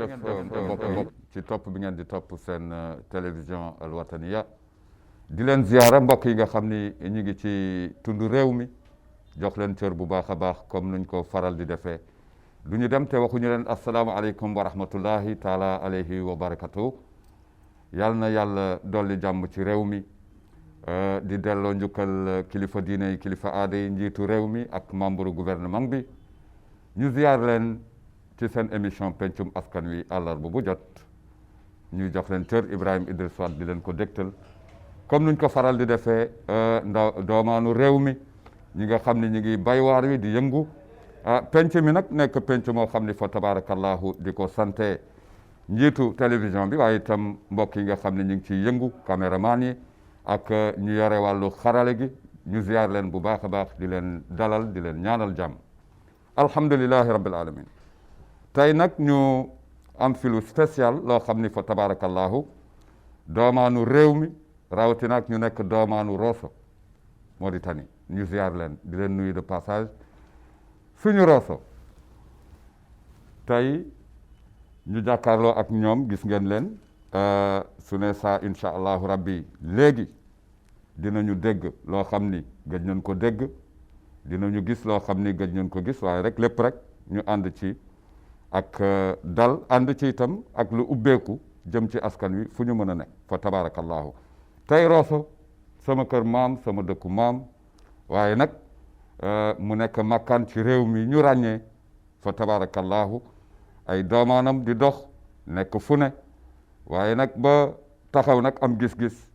jërëjëf mbokk yi ci topp bi ngeen di topp seen télévision Al Wataniya di leen ziyaara mbokk yi nga xam ni ñu ngi ci tund réew mi jox leen cër bu baax a baax comme nuñ ko faral di defee du ñu dem te waxuñu leen asalaamaaleykum wa rahmatullahi taala alayhi wa barakatuh yal na yàlla dolli jàmm ci réew mi di delloo njukkal kilifa diine yi kilifa aada yi njiitu réew mi ak membre gouvernement bi ñu ziyaar leen ci seen émission pencum askan wi àllarba bu jot ñuy jox leen cër Ibrahima Idriss Wade di leen ko dégtal comme nuñ ko faral di defee doomaanu réew mi ñi nga xam ne ñu ngi bay waar wi di yëngu penc mi nag nekk penc moo xam ne fa tabarakallahu di ko sante njiitu télévision bi waaye itam mbokk yi nga xam ne ñu ngi ciy yëngu caméraman yi ak ñu yore wàllu xarale gi ñu ziyaar leen bu baax a baax di leen dalal di leen ñaanal jàmm alhamdulillahi rabbil alamin tey nag ñu am fi lu spécial loo xam ni fa tabarakallahu doomaanu réew mi rawatina ak ñu nekk doomaanu Rosso Mauritanie ñu ziar leen di leen nuyu de passage suñu Rosso tey ñu jàkkaarloo ak ñoom gis ngeen leen su ne saa incha allahu rabbi léegi dinañu dégg loo xam ni gëj nañ ko dégg dinañu gis loo xam ni gëj nañ ko gis waaye rek lépp rek ñu ànd ci ak dal ànd ci itam ak lu ubbeeku jëm ci askan wi fu ñu mën a nekk fa tabarakallahu tey Rosso sama kër maam sama dëkku maam waaye nag mu nekk makkaan ci réew mi ñu ràññee fa tabarakallahu ay doomaanam di dox nekk fu ne waaye nag ba taxaw nag am gis-gis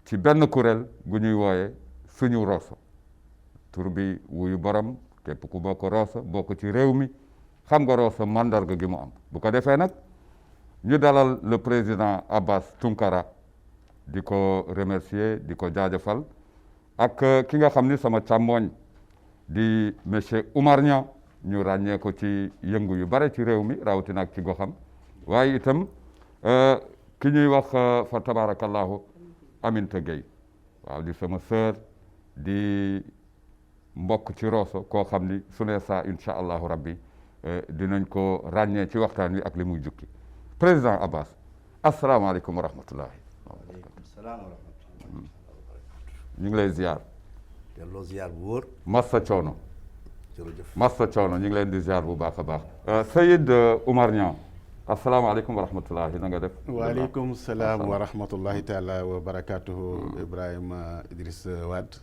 ci benn kuréel gu ñuy wooye suñu Rosso tur bi wuyu borom képp ku bokk Rosso bokk ci réew mi xam nga Rosso mandarga gi mu am bu ko defee nag ñu dalal le président Abbas Tounkara di ko remercier di ko jaajëfal ak ki nga xam ni sama càmmooñ di monsieur Oumar Niang ñu ràññee ko ci yëngu yu bare ci réew mi rawatina ak ci goxam waaye itam ki ñuy wax fa tabarakallahu Aminata Gueye waaw di sama sœur di mbokk ci Rosso koo xam ni su ne saa incha allahu rabbi dinañ ko ràññee ci waxtaan wi ak li muy jukki président Abbas asalaamaaleykum wa rahmatullahi waaleykum salaam wa rahmatullahi ñu ngi lay ziar delloo ziar bu wóor massa coono jërëjëf massa coono ñu ngi leen di ziar bu baax a baax Sayid Oumar Niang asalaamaaleykum wa rahmatullahi na nga def waaleykum salaam wa rahmatullahi taala wa barakatuhu Ibrahima Idriss Wade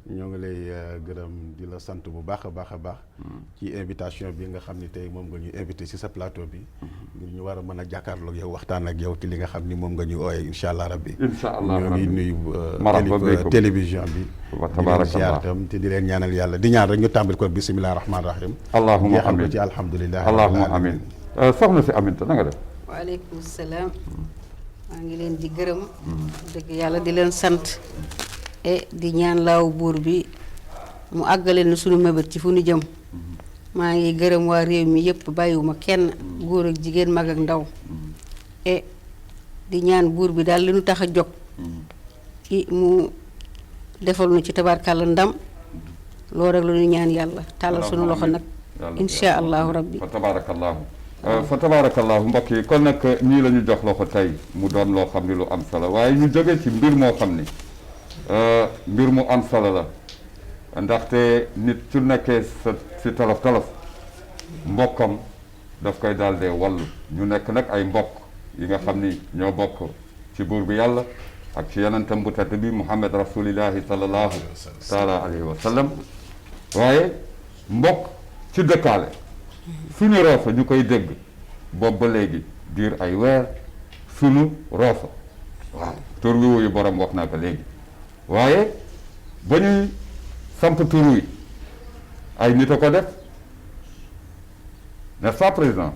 ñoo ngi lay gërëm di la sant bu baax a baax a baax ci invitation bi nga xam ni tey moom nga ñu invité ci sa plateau bi ngir ñu war a mën a jàkkaarloog yow waxtaan ak yow ci li nga xam ni moom nga ñu ooyee incha allah rabbi incha allah ñoo ngi nuyu télévision bi di leen ziar tam te di leen ñaanal yàlla di ñaan rek ñu tàmbali ko bisimilah rahmaani rahim allahumma jeexal amin ko ci alhamdulilah allahumma amin soxna si Aminata na nga def waaleykum salaam maa ngi leen di gërëm dëgg yàlla di leen sant di ñaan laaw buur bi mu àggale na sunu mébét ci fu nu jëm maa ngi gërëm waa réew mi yëpp bàyyiwuma kenn góor ak jigéen mag ak ndaw di ñaan buur bi daal li nu tax a jóg mu defal nu ci tabarkàlla ndam loolu rek la ñu ñaan yàlla tàllal sunu loxo nag insha allahu rabbi fa tabarakallahu fa tabarakallahu mbokk yi kon nag ñii la ñu jox loxo tey mu doon loo xam ni lu am solo waaye ñu jóge ci mbir moo xam ni mbir mu am solo la ndaxte nit su nekkee si tolof tolof mbokkam daf koy daal dee wallu ñu nekk nag ay mbokk yi nga xam ni ñoo bokk ci buur bi yàlla ak ci yonentam bu tedd bi Muhammad rasulillahi sallallahu taala alayhi wa sallam waaye mbokk ci dëkkaale suñu Rosso ñu koy dégg boobu ba léegi diir ay weer suñu Rosso waaw tur wi wuyu borom wax naa ko léegi waaye ba ñuy samp tur wi ay nit a ko def n'est-ce pas président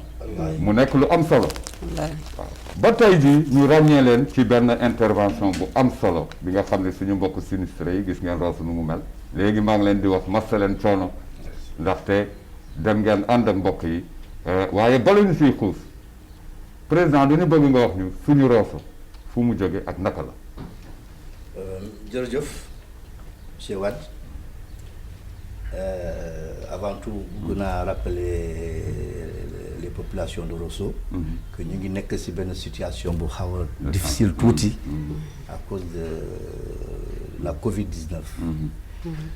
mu nekk lu am solo waaw ba tey jii ñu ràññee leen ci benn intervention bu am solo bi nga xam ne suñu mbokk sinistré yi gis ngeen Rosso nu mu mel léegi maa ngi leen di wax massa leen coono ndaxte dem ngeen ànd ak mbokk yi waaye bala ñu siy xuus président du ñu bëgg nga wax ñu suñu Rosso fu mu jóge ak naka la jërëjëf monsieur Wade avant tout bëgg naa rappeler les populations de Rosso que ñu ngi nekk ci benn situation bu xaw a difficile tuuti à cause de la Covid-19.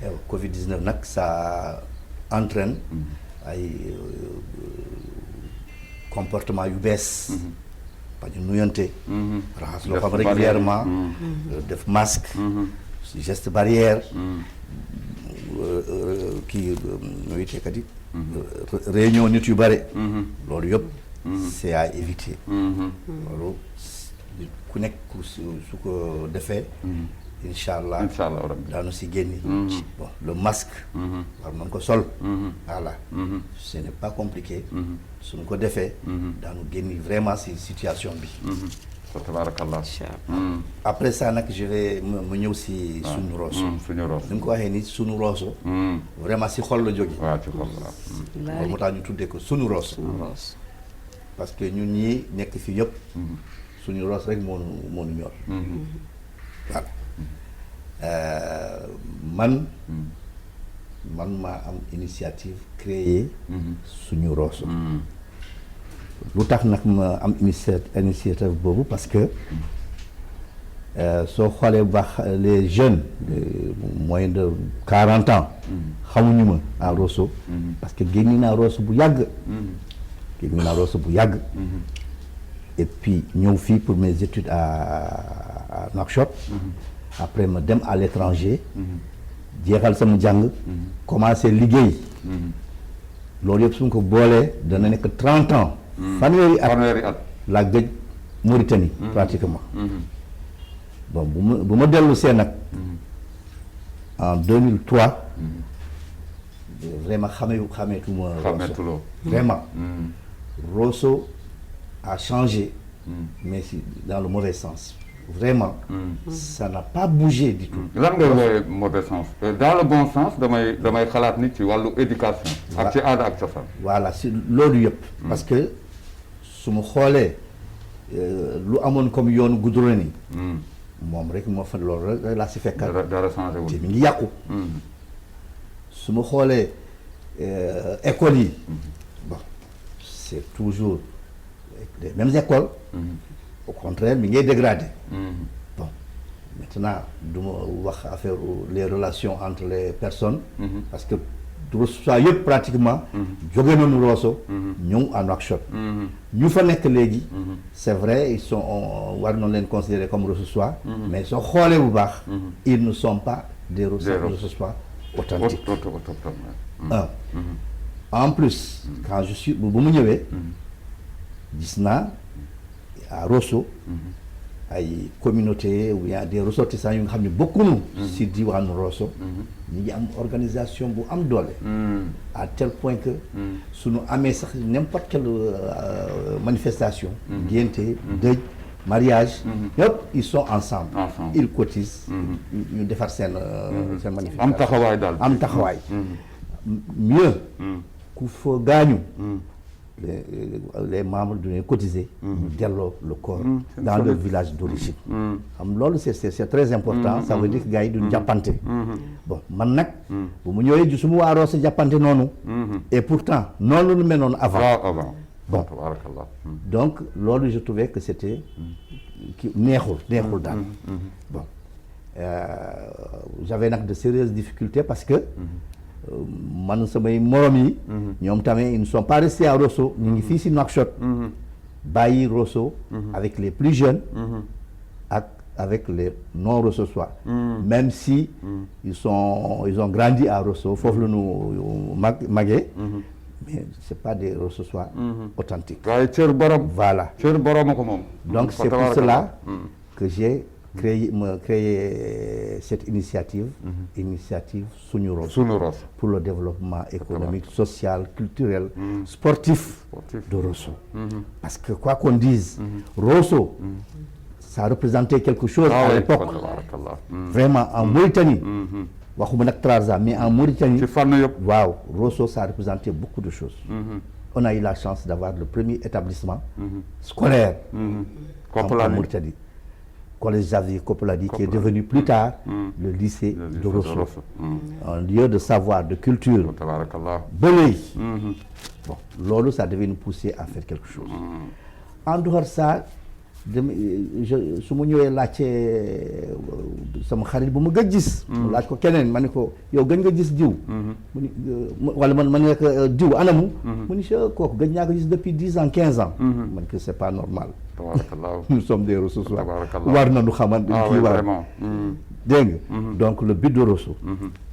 Et Covid-19 nag ça entraîne ay comportement yu bees. ba ñu nuyante. raxas loo xam régulièrement def masque. geste barrière. kii nuy teekati réunion nit yu bare. loolu yëpp c'est à éviter. loolu ku nekk su ko defee. incha allah daanu si génni. bon le masque. war nañ ko sol. voilà ce n'est pas compliqué. suñu ko defee. daanu génni vraiment si situation bi. tabarakallah. après ça nag je vais ma ñëw si suñu Rosso. suñu Rosso ni nga ko waxee ni suñu Rosso. vraiment si xol la jóge. waaw ci xol la. loolu moo tax ñu tuddee ko suñu Rosso. parce que ñun ñii nekk fii yëpp. suñu Rosso rek moo nu ñor. voilà man maa am initiative créer suñu Rosso. lu tax nag ma am initiative boobu parce que soo xoolee bu baax les jeunes moins de 40 ans xamuñu ma à Rosso parce que génn naa Rosso bu yàgg. Et puis ñëw fii pour mes études à Nouakchott. Après ma dem à l'étranger. jeexal sama jàng. commencé liggéey. loolu yëpp su ma ko boolee dana nekk 30 ans. fanweeri at la gëj Mauritanie. pratiquement. bon bu ma dellu see nag. en 2003. vraiment xameetuma Rosso. vraiment. Rosso a changé. mais si dans le mauvais sens. vraiment. ça n'a pas bougé du tout. lan ngay woowee mauvais sens dans le bon sens damay xalaat ni ci wàllu éducation. ak ci aada ak cosaan. voilà si loolu yëpp. parce que su ma xoolee lu amoon comme yoonu goudron ni moom rek moo fa loolu rek laa si fekkal. dara changé wul te mi ngi yàqu. su ma xoolee écoles yi. bon c'est toujours les mêmes écoles. au contraire mi ngay dégradé. bon maintenant du ma wax affaire les relations entre les personnes. parce que Rosso yëpp pratiquement. jóge nañu Rosso. ñëw à Nouakchott. ñu fa nekk léegi. c'est vrai ils sont war nañu leen considérer comme Rossois. mais soo xoolee bu baax. ils ne sont pas des Rossois authentiques. En plus. quand je suis bu mu ñëwee. gis naa à Rosso. ay communauté ou bien des ressortissants yu nga xam ne bokkuñu si diwaanu Rosso. ñu ngi am organisation bu am doole. à tel point que. suñu amee sax n'importe quelle manifestation. ngénte dëj mariage. ñëpp ils sont ensemble. ils cotisent. ñu defar seen manifestation. am taxawaay daal am taxawaay. mieux ku fa gaañu. les membres du cotiser. ñu delloo le corps. dans leur village d'origine. xam loolu c'est très important. ça veut dire que gars yi duñ jàppante. bon man nag. bu mu ñëwee gi su ma waa Rosso jàppante noonu. et pourtant noonu lu mel noonu avant. bon donc loolu je trouvais que c'était neexul daal. bon j'avais nag de sérieuses difficultés parce que. man samay morom yi. ñoom tamit ils ne sont pas restés à Rosso ñu ngi fii si Nouakchott. bàyyi Rosso. avec les plus jeunes. ak avec les non Rossois. même si ils ont grandi à Rosso foofu la ñu magee. mais c'est pas des Rossois authentiques. waaye cër borom. voilà cër borom ko moom. donc c'est pour cela que j'ai créé cette initiative suñu Rosso pour le développement économique, social, culturel, sportif de Rosso. Parce que quoi qu'on dise, Rosso, ça représentait quelque chose à l'époque. Vraiment, en Mauritanie, waxuma nag Trarza, mais en Mauritanie, waaw, Rosso, ça représentait beaucoup de choses. On a eu la chance d'avoir le premier établissement scolaire en Mauritanie. collège Xavier Copoladi, qui est devenu plus tard le lycée de Rosso. Un lieu de savoir, de culture. Ba léegi. Bon, loolu ça devait nous pousser à faire quelque chose. En dehors de ça, su ma ñëwee laajte sama xarit bu ma gëj gis. mu laaj ko keneen ma ne ko yow gëj nga gis diw. mu ni wala man ne ko diw anamu. mu ni kooku gëj naa ko gis depuis 10 ans 15 ans. man que c'est pas normal. Nous sommes des Rosso war nañu xamante kii war dégg nga donc le but de Rosso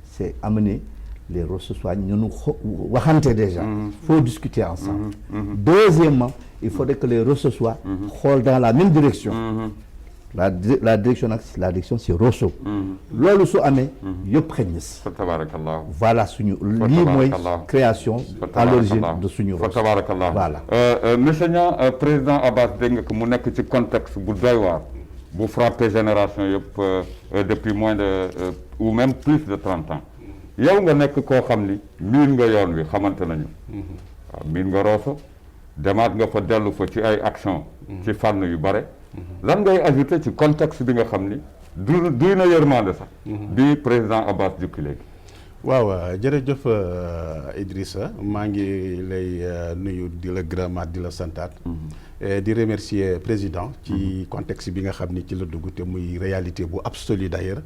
c'est amener les Rossossois ñu waxante déjà faut discuter ensemble deuxièmement il faudrait que les Rossossois xool dans la même direction la direction c'est Rosso loolu su amee yëpp xëy na si voilà suñu lii mooy création à l'origine de suñu Rosso voilà monsieur Niang président Abbas dégg nga ko mu nekk ci contexte bu doy waar bu frappé génération yëpp depuis moins de ou même plus de 30 ans yow nga nekk koo xam ni miin nga yoon wi xamante nañu waaw miin nga Rosso demaat nga fa dellu fa ci ay action ci fànn yu bare lan ngay ajouté ci contexte bi nga xam ni duy na yërmande sax bi président Abbas jukki léegi waaw jërëjëf Idrissa maa ngi lay nuyu di la gërëmaat di la santaat di remercier président ci contexte bi nga xam ni ci la dugg te muy réalité bu absolue d'ailleurs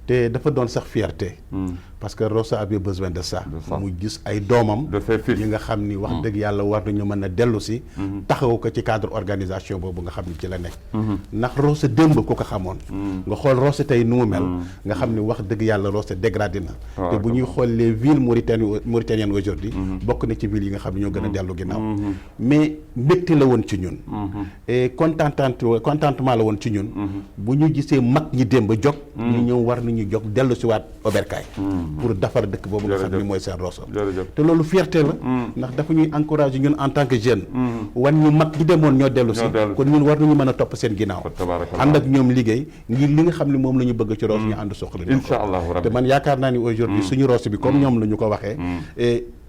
te dafa doon sax fierté parce que Rosso avait besoin de ça muy gis ay doomam yi nga xam ni wax dëgg yàlla war nañu mën a dellu si taxaw ko ci cadre organisation boobu nga xam ni ci la nekk ndax Rosso démb ku ko xamoon nga xool Rosso tey nu mu mel nga xam ni wax dëgg yàlla Rosso dégradé na te bu ñuy xool les villes mauritaniennes aujourd'hui bokk na ci villes yi nga xam ne ñoo gën a dellu ginnaaw mais mbégte la woon ci ñun et contentement la woon ci ñun bu ñu gisee mag ñi démb jóg ñu ñëw war nañu jóg dellu si waat Oberkaay pour defar dëkk boobu nga xam ni mooy seen Rosso te loolu fierté la ndax dafa ñuy encourager ñun en tant que jeune wan ñu mag ñi demoon ñoo dellu si kon ñun war nañu mën a topp seen ginnaaw ànd ak ñoom liggéey ngir li nga xam ne moom la ñu bëgg ci Rosso ñu ànd soxla te man yaakaar naa ni aujourd'hui suñu Rosso bi comme ñoom la ñu ko waxee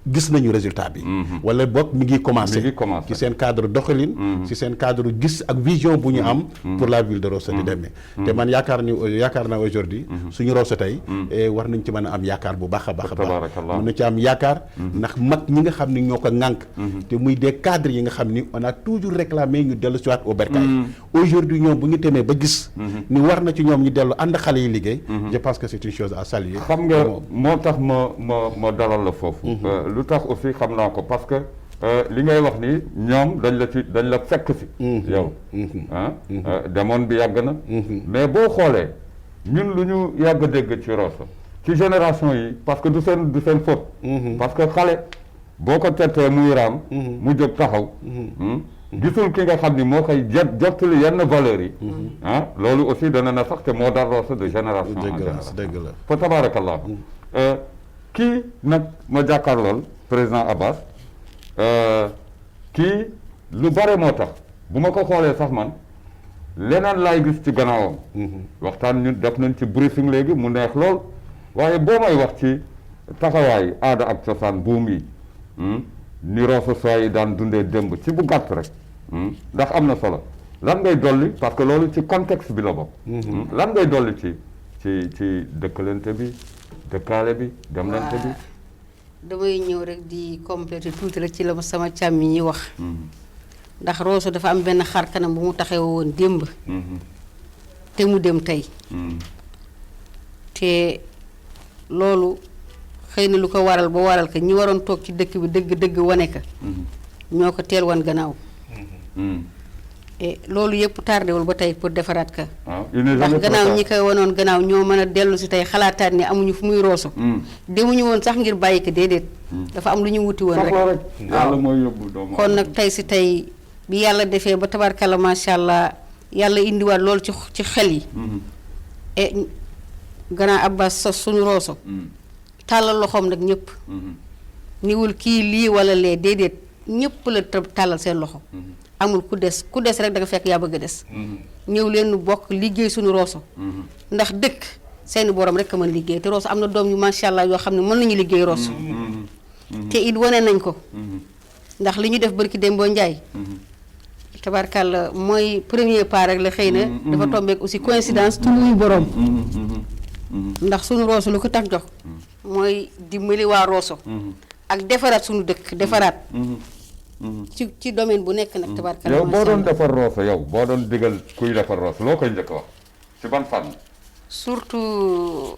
gis nañu résultat bi wala boog mi ngi commencé ci seen cadre doxalin ci seen cadre gis ak vision bu ñu am pour la ville de Rosso di demee te man yaakaar naa aujourd'hui suñu Rosso tey war nañ ci mën a am yaakaar bu baax a baax a baax mën na ci am yaakaar ndax mag ñi nga xam ni ñoo ko ŋànk te muy des cadres yi nga xam ni on a toujours réclamé ñu dellu si waat au bercail aujourd'hui ñoom bu ñu temee ba gis ni war na ci ñoom ñu dellu ànd xale yi liggéey je pense que c'est une chose à saluer xam nga moo tax ma dalal la foofu lu tax aussi xam naa ko parce que li ngay wax ni ñoom dañ la fekk si yow demoon bi yàgg na mais boo xoolee ñun lu ñu yàgg dégg ci Rosso ci génération yi parce que du seen faute parce que xale boo ko tettee muy raam mu jóg taxaw gisul ki nga xam ni moo koy jottali yenn valeurs yi loolu aussi dana na sax te moo dal Rosso de génération en génération dëgg la fa tabarakallah kii nag ma jàkkaarlool président Abbas kii lu bare moo tax bu ma ko xoolee sax man leneen laay gis ci gannaawam waxtaan ñun def nañ ci briefing léegi mu neex lool waaye boo may wax ci taxawaay aada ak cosaan buum yi ni Rossossois yi daan dundee démb ci bu gàtt rek ndax am na solo lan ngay dolli parce que loolu ci contexte bi la bokk lan ngay dolli ci dëkkalante bi dëkkaale bi demlante bi damay ñëw rek di compléter tuuti rek ci la ma sama càmmi ñi wax ndax Rosso dafa am benn xar kanam bu mu taxaw woon démb te mu dem tey te loolu xëy na lu ko waral ba waral ka ñi waroon toog ci dëkk bi dëgg wane ka ñoo ko teel wan gannaaw et loolu yëpp tardewul ba tey pour defaraat ka ndax gannaaw ñi koy wanoon gannaaw ñoo mën a dellu si tey xalaataat ni amuñu fu muy Rosso demuñu woon sax ngir bàyyi ko déedéet dafa am lu ñu wuti woon rek yàlla mooy yóbbu doomu kon nag tey si tey bi yàlla defee ba tabarkalla macha allah yàlla indiwaat loolu ci xel yi et gannaaw Abbas sa suñu Rosso tàllal loxoom nag ñëpp niwul kii lii wala lee déedéet ñëpp la tàllal seen loxo amul ku des rek da nga fekk yaa bëgg a des ñëw leen nu bokk liggéey suñu Rosso ndax dëkk seeni borom rek a mën liggéey te Rosso am na doom yu macha allah yoo xam ne mën nañu liggéey Rosso te it wane nañ ko ndax li ñu def barki Dembo Njaay tabarkàlla mooy premier pas rek la xëy na dafa tombeek aussi coïncidence tumuy borom ndax suñu Rosso lu ko tax jox mooy dimbali waa Rosso ak defaraat suñu dëkk defaraat ci domaine bu nekk nag tabarkàlla. yow boo doon defar Rosso yow boo doon digal kuy defar Rosso loo koy njëkk wax ci ban fànn. surtout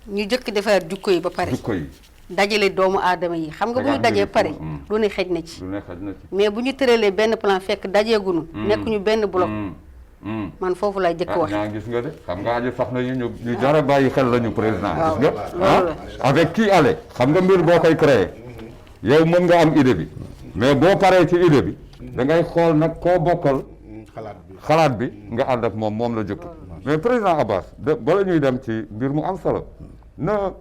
ñu jëkk defaraat jukko yi ba pare. jukko yi. dajale doomu aadama yi xam nga bu ñu dajee pare lu ne xej na ci. mais bu ñu tëralee benn plan fekk dajeegunu nekkuñu benn bloc. man foofu lay jëkk wax. ñaa gis nga de xam nga aji sax na ñu jar a bàyyi xel lañu président. gis nga avec qui aller xam nga mbir boo koy créer yow mën nga am idée bi mais boo paree ci idée bi da ngay xool nag koo bokkal xalaat bi nga ànd ak moom la jëkk mais président Abbas bala ñuy dem ci mbir mu am solo na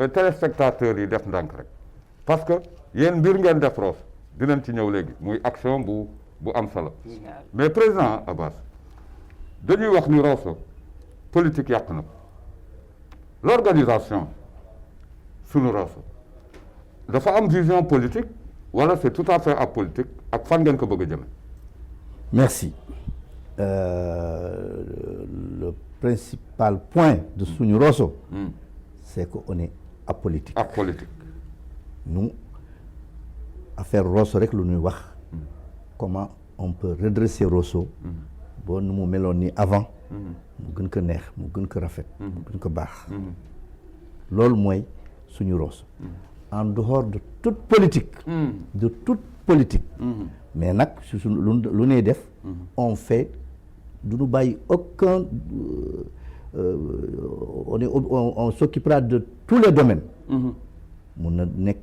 téléspectateurs yi def ndànk rek parce que yéen mbir ngeen def Rosso dinañ ci ñëw léegi muy action bu am solo mais président Abbas dañuy wax ni Rosso politique yàq na l'organisation sunu Rosso dafa am vision politique wala c'est tout à fait apolitique ak fan ngeen ko bëgg a jëme. Merci. Le principal point de sunu Rosso c'est qu'on est apolitique. Apolitique. Nous affaire Rosso rek lu ñuy wax comment on peut redresser Rosso boo nu mu meloon ni avant mu gën ko neex mu gën ko rafet mu gën ko baax loolu mooy suñu Rosso en dehors de toute politique mais nag su lu ñuy def on fait du ñu bàyyi aucun on s'occupera de tous les domaines mun na nekk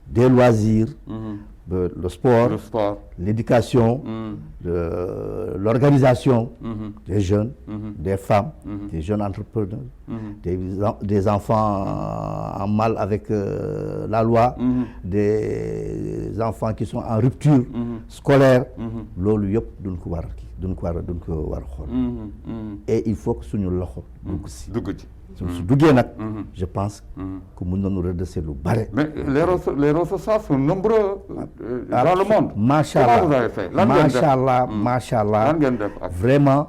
des loisirs le sport, l'éducation, l'organisation des jeunes, des femmes, des jeunes entrepreneurs, des enfants en mal avec la loi, des enfants qui sont en rupture scolaire. Loolu yëpp duñ ko war a xool. Et il faut que suñu loxo dugg si. su duggee nag je pense que mën nañu redresser lu bare. mais les Rosso sont nombreux dans le monde. Macha Allah vraiment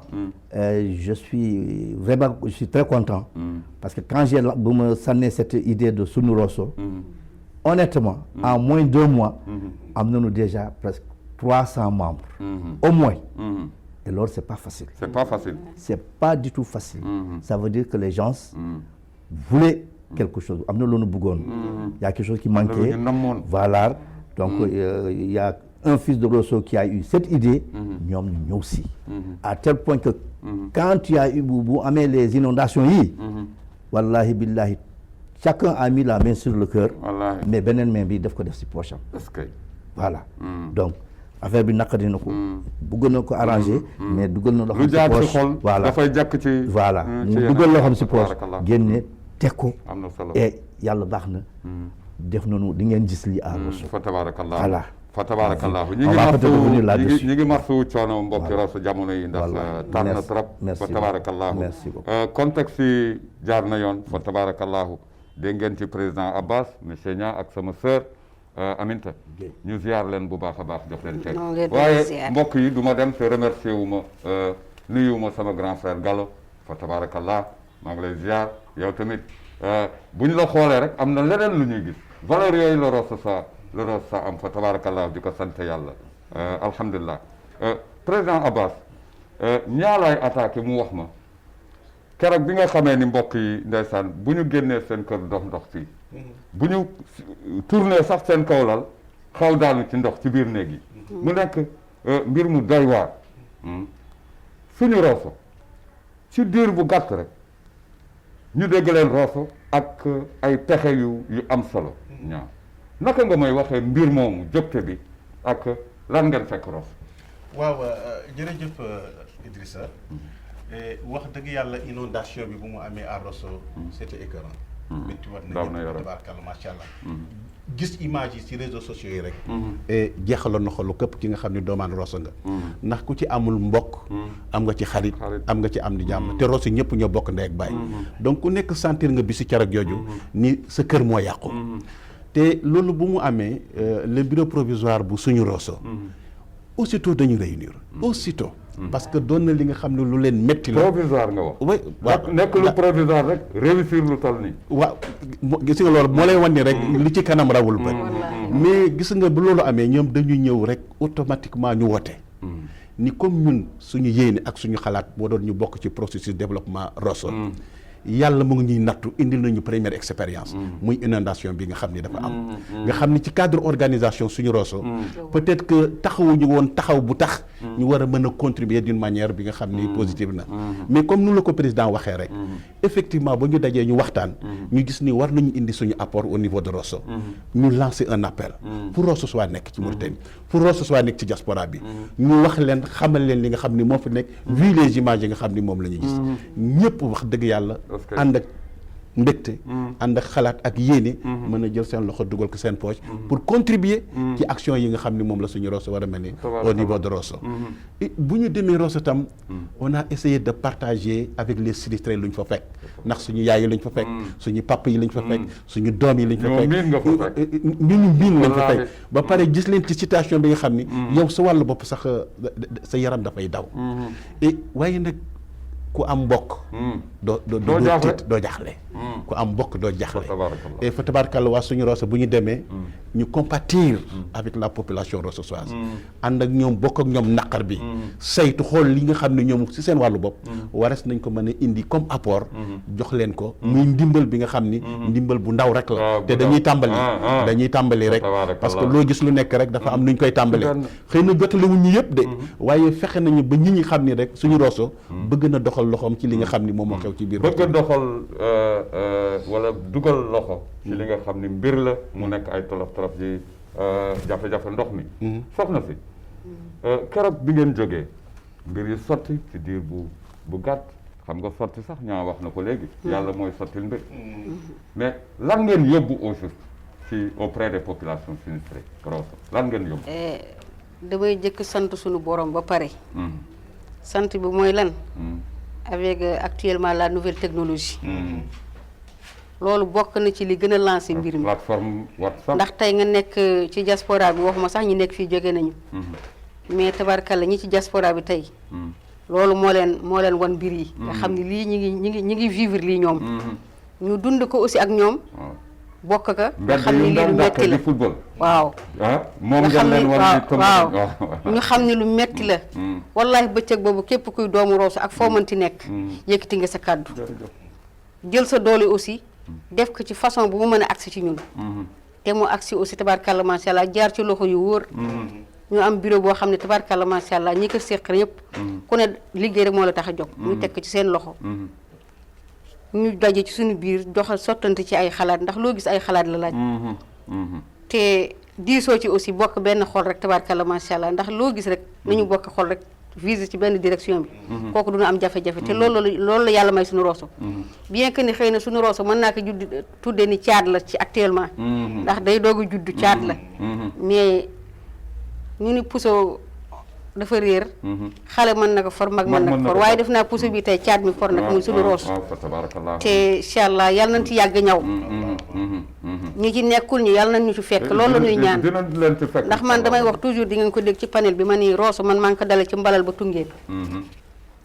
je suis très content parce que quand bu ma sànnee cette idée de sunu Rosso honnêtement en moins de 2 mois am nañu déjà presque 300 membres au moins. Et alors, c'est pas facile. C'est pas facile. C'est pas du tout facile. Ça veut dire que les gens voulaient quelque chose. Il y a quelque chose qui manquait. Voilà. Donc, il y a un fils de Rosso qui a eu cette idée. Nous aussi. À tel point que quand il y a eu les inondations, wallahi billahi, chacun a mis la main sur le cœur. Mais benen main bi def ko def ci poche. Voilà. Donc, affaire bi naqari na ko bëgg na ko arrangé mais dugal na loo xam ci poche voilà dafay jàkk ci voilà mu dugal loo xam ci poche génne teg ko et yàlla baax na def nañu di ngeen gis lii à Rosso fa tabarakallah voilà fa tabarakallah ñi ngi marsu coono mbokki Rosso jamono yi ndax tar na trop fa tabarakallah contexte yi jaar na yoon fa tabarakallah dégg ngeen ci président Abbas monsieur Niang ak sama sœur Aminta ñu ziar leen bu baax a baax jox leen teg waaye mbokk yi du ma dem te remercier wu ma nuyu ma sama grand frère Gallo fa tabarakallah maa ngi lay ziar yow tamit bu ñu la xoolee rek am na leneen lu ñuy gis valeur yooyu la Rosso sa am fa tabarakallah di ko sant yàlla alhamdulilah président Abbas ñaalaay attaqué mu wax ma keroog bi nga xamee ni mbokk yi ndeysaan bu ñu génnee seen kër ndox fii bu ñu tourné sax seen kaw lal xaw daanu ci ndox ci biir néeg yi mu nekk mbir mu doy waar suñu Rosso ci diir bu gàtt rek ñu dégg leen Rosso ak ay pexe yu am solo ñaaw naka nga may waxee mbir moomu jógte bi ak lan ngeen fekk Rosso. waaw jërëjëf Idrissa wax dëgg yàlla inondation bi bu mu amee à Rosso c'était écœurant. métti war na tabaarkalla macha allah. gis image yi ci réseaux sociaux yi rek. jeexaloon na xolu képp ki nga xam ne doomaan Rosso nga. ndax ku ci amul mbokk. am nga ci xarit am nga ci am di jàmm te Rosso ñëpp ñoo bokk ndey ak baay. donc ku nekk sentir nga bisi keroog jooju ni sa kër moo yàqu. te loolu bu mu amee le bureau provisoire bu suñu Rosso. aussitôt dañu réunir aussitôt parce que doon na li nga xam ne lu leen métti la. provisoire nga wax. oui waaw nekk lu provisoire rek réussir lu toll nii. waaw gis nga loolu moo lay wan ni rek li ci kanam rawul ba mais gis nga bu loolu amee ñoom dañu ñëw rek automatiquement ñu woote ni comme ñun suñu yéene ak suñu xalaat moo doon ñu bokk ci processus développement Rosso yàlla mu ngi ñuy nattu indil nañu première expérience muy inondation bi nga xam ni dafa am nga xam ni ci cadre organisation suñu Rosso peut-être que taxawuñu woon taxaw bu tax ñu war a mën a contribuer d'une manière bi nga xam ni positive na mais comme nu la ko président waxee rek effectivement ba ñu dajee ñu waxtaan ñu gis ni war nañu indi suñu apport au niveau de Rosso ñu lancer un appel pour Rosso soit nekk ci Mauritanie pour Rosso soit nekk ci diaspora bi ñu wax leen xamal leen li nga xam ni moo fi nekk vu les images yi nga xam ni moom la ñu gis ñëpp wax dëgg yàlla ànd ak mbégte ànd ak xalaat ak yéene mën a jël seen loxo dugal ko seen poche pour contribuer ci action yi nga xam ni moom la suñu Rosso war a mel ni au niveau de Rosso bu ñu demee Rosso tam on a essayé de partager avec les sinistrés lu ñu fa fekk ndax suñu yaay yi lañ fa fekk suñu papa yi lañ fa fekk suñu doom yi lañ fa fekk ñu miin lañ fa fekk ba pare gis leen ci situation bi nga xam ni yow sa wàllu bopp sax sa yaram dafay daw et waaye nag ku am mbokk doo tiit doo jaxle ku am mbokk doo jaxle et fa tabaarkalla waa suñu Rosso bu ñu demee ñu compatir avec la population rossossoise ànd ak ñoom bokk ak ñoom naqar bi saytu xool li nga xam ne ñoom ci seen wàllu bopp wares nañ ko mën a indi comme apport jox leen ko muy ndimbal bi nga xam ni ndimbal bu ndaw rek la te dañuy tàmbali rek parce que loo gis lu nekk rek dafa am nuñ koy tàmbali xëy na jotalewuñ ñu yëpp de waaye fexe nañu ba ñi xam ni rek suñu Rosso bëgg na doxal loxoom ci li nga xam ni moom moo xew ci biir bëgg a doxal wala dugal loxo ci li nga xam ni mbir la mu nekk ay tolof yi jafe-jafe ndox mi soxna si keroog bi ngeen jógee mbir yi sotti ci diir bu gàtt xam nga sotti sax ñaa wax na ko léegi yàlla mooy sottil mbir mais lan ngeen yóbbu au juste ci auprès des populations sinistrées Rosso lan ngeen yóbbu damay jëkk sant suñu borom ba pare sant bi mooy lan avec actuellement la nouvelle technologie loolu bokk na ci li gën a lancé mbir mi plateforme WhatsApp ndax tey nga nekk ci diaspora bi waxuma sax ñi nekk fii jóge nañu mais tabarkalla ñi ci diaspora bi tey loolu moo leen wan mbir yi nga xam ne lii ñi ngi vivre lii ñoom ñu dund ko aussi ak ñoom bokk ka nga xam ne lii lu metti la waaw moom ngeen leen waaw ñu xam ne lu metti la wallahi bëccëg boobu képp kuy doomu Rosso ak foo mënti nekk yëkkati nga sa kàddu jël sa doole aussi def ko ci façon bu mu mën a agsi ci ñun te mu agsi aussi tabarkalla macha allah jaar ci loxo yu wóor ñu am bureau boo xam ne tabarkalla macha allah ñi ko séq yëpp ku ne liggéey rek moo la tax a jóg ñu teg ko ci seen loxo ñu daje ci suñu biir doxal sottante ci ay xalaat ndax loo gis ay xalaat la laaj te diisoo ci aussi bokk benn xol rek tabarkalla macha allah ndax loo gis rek nañu bokk xol rek visé ci benn direction bi kooku duna am jafe-jafe te loolu la yàlla may suñu Rosso bien que ni xëy na suñu Rosso mën naa ko judd tuddee ni caat la ci actuellement ndax day doog a judd caat la mais ñu ni puso dafa réer xale mën na ko for mag mën na ko for waaye def naa puso bi tey caat mi for na ko muy suñu Rosso te incha allah yàlla nañ ci yàgg ñaw ñi ci nekkul ñi yàlla nañ ñu ci fekk loolu la ñuy ñaan ndax man damay wax toujours di ngeen ko dégg ci panel bi ma ni Rosso man maa ngi ko dale ci mbalal ba tungeen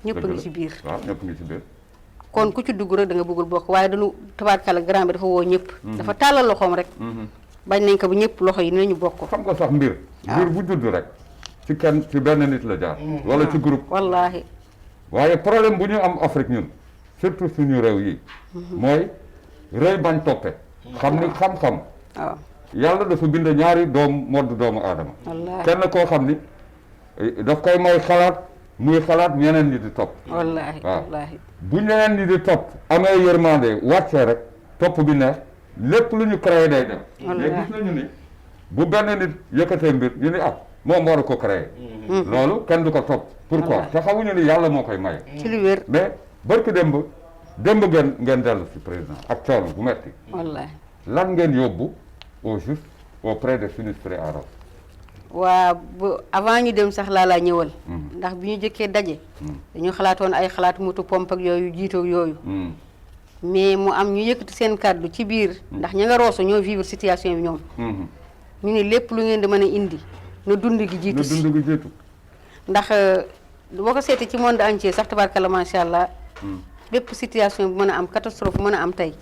ñëpp ngi ci biir kon ku ci dugg rek da nga bëggul bokk waaye dañu tabaarkalla grand bi dafa woo ñëpp dafa tàllal loxoom rek bañ nañ ko bu ñëpp loxo yi nañu bokk xam nga sax mbir bu judd rek ci benn nit la jaar wala ci groupe wallaahi waaye problème bu ñu am Afrique ñun surtout suñu réew yi mooy rëy bañ toppe xam ni xam-xam waaw yàlla dafa bind ñaari modd doomu aadama kenn koo xam ni daf koy may xalaat muy xalaat ñeneen ñi di topp wallaahi waaw wallaahi bu ñeneen ñi di topp amee yërmande wàccee rek topp bi neex lépp lu ñu créé day dem mais gis nañu ni bu benn nit yëkkatee mbir ñu ni moom war a ko créé loolu kenn du ko topp pourquoi te xamuñu ni yàlla moo koy maye ci lu wér mais barki démb ngeen dellu si président ak coono bu metti wallaahi lan ngeen yóbbu au juste auprès des sinistrés à Rosso waa bu avant ñu dem sax laa ñëwal ndax bi ñu jëkkee daje dañu xalaatoon ay xalaat moto pompe ak yooyu jiitoog yooyu mais mu am ñu yëkkati seen kàddu ci biir ndax ña nga Rosso ñoo vivre situation bi ñoom ñu ne lépp lu ngeen di mën a indi na dund gi jiitu si ndax boo ko seetee ci monde entier sax tabarkalla macha allah bépp situation bu mën a am catastrophe bu mën a am tey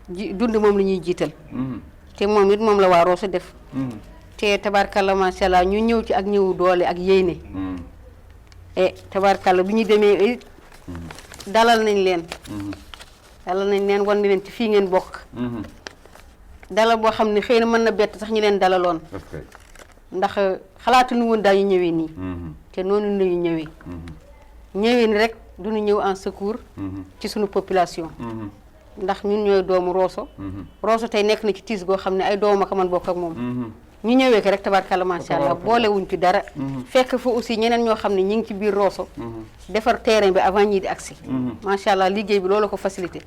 dund moom la ñuy jiital te moom it moom la waa Rosso def te tabarkalla macha allah ñu ñëw ci ak ñëwu doole ak yéene e tabarkalla bi ñu demee it dalal nañ leen wan ni leen ci fii ngeen bokk dalal boo xam ne xëy na mën na bett sax ñu leen dalaloon ndax xalaatuñu woon daañu ñëwee nii te noonu lañu ñëwee ñëwee ni rek duñu ñëw en secours ci suñu population ndax ñun ñooy doomu Rosso Rosso tey nekk na ci tiis goo xam ne ay doomu ak man bokk ak moom ñu ñëwee ko rek tabarkalla macha allah boolewuñ ci dara fekk fa aussi ñeneen ñoo xam ne ñi ngi ci biir Rosso defar terrain bi avant ñii di agsi macha allah liggéey bi loolu ko facilité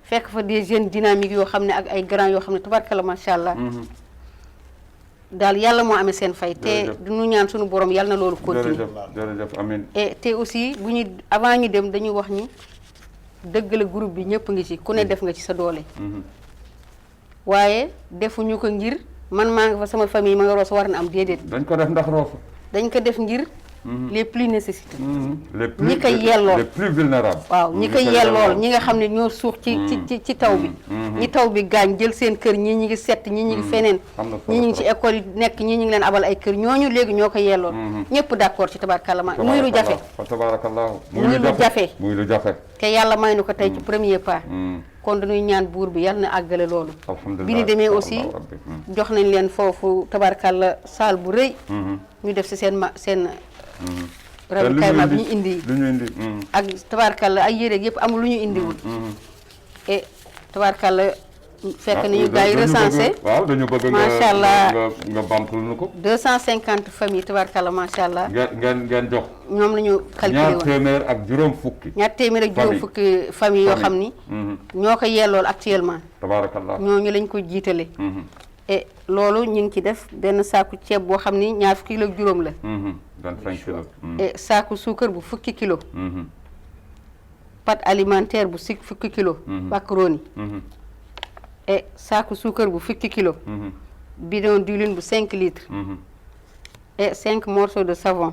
fekk fa des jeunes dynamiques yoo xam ne ak ay grands yoo xam ne tabarkalla macha allah daal yàlla moo amee seen fay te duñu ñaan suñu borom yàlla na loolu continuer jërëjëf amiin et te aussi bu ñu avant ñu dem dañuy wax ni dëgg la groupe bi ñëpp ngi ci ku ne def nga ci sa doole waaye defuñu ko ngir man maa nga fa sama famille ma nga Rosso war na am déedéet dañ ko def ndax Rosso dañ ko def ngir les plus nécessiteux ñi koy yellool les plus vulnérables waaw ñi koy yellool ñi nga xam ne ñoo suux ci taw bi ñi taw bi gaañ jël seen kër ñii ñi ngi set ñii ñi ngi feneen ñii ñi ngi ci école yi nekk ñii ñi ngi leen abal ay kër ñooñu léegi ñoo koy yellool ñëpp d'accord ci tabaarkalla ma muy lu jafe muy lu jafe te yàlla may nu ko tey ci premier pas kon dañuy ñaan buur bi yàlla na àggale loolu bi ñu demee aussi jox nañ leen foofu tabaarkalla salle bu rëy ñu def si seen ravitaillement bi ñu indi ak tabaarkalla ay yére yëpp amul lu ñu indiwul et tabaarkalla fekk nañu gars yi recensé waaw dañu bëgg macha allah nga bampul nu ko 250 familles tabaarkalla macha allah ngeen jox ñoom la ñu calculé woon ñaar téeméer ak juróom fukki famille yoo xam ni ñoo ko yellool actuellement tabaarakallah ñooñu lañ ko jiitale et loolu ñu ngi ci def benn saaku ceeb boo xam ni ñaar fukki kilo ak juróom la 25 kilos et saaku suukar bu fukki kilo pâte alimentaire bu fukki kilo macaroni et saaku suukar bu fukki kilo bidon d'huile bu 5 litres et 5 morceaux de savon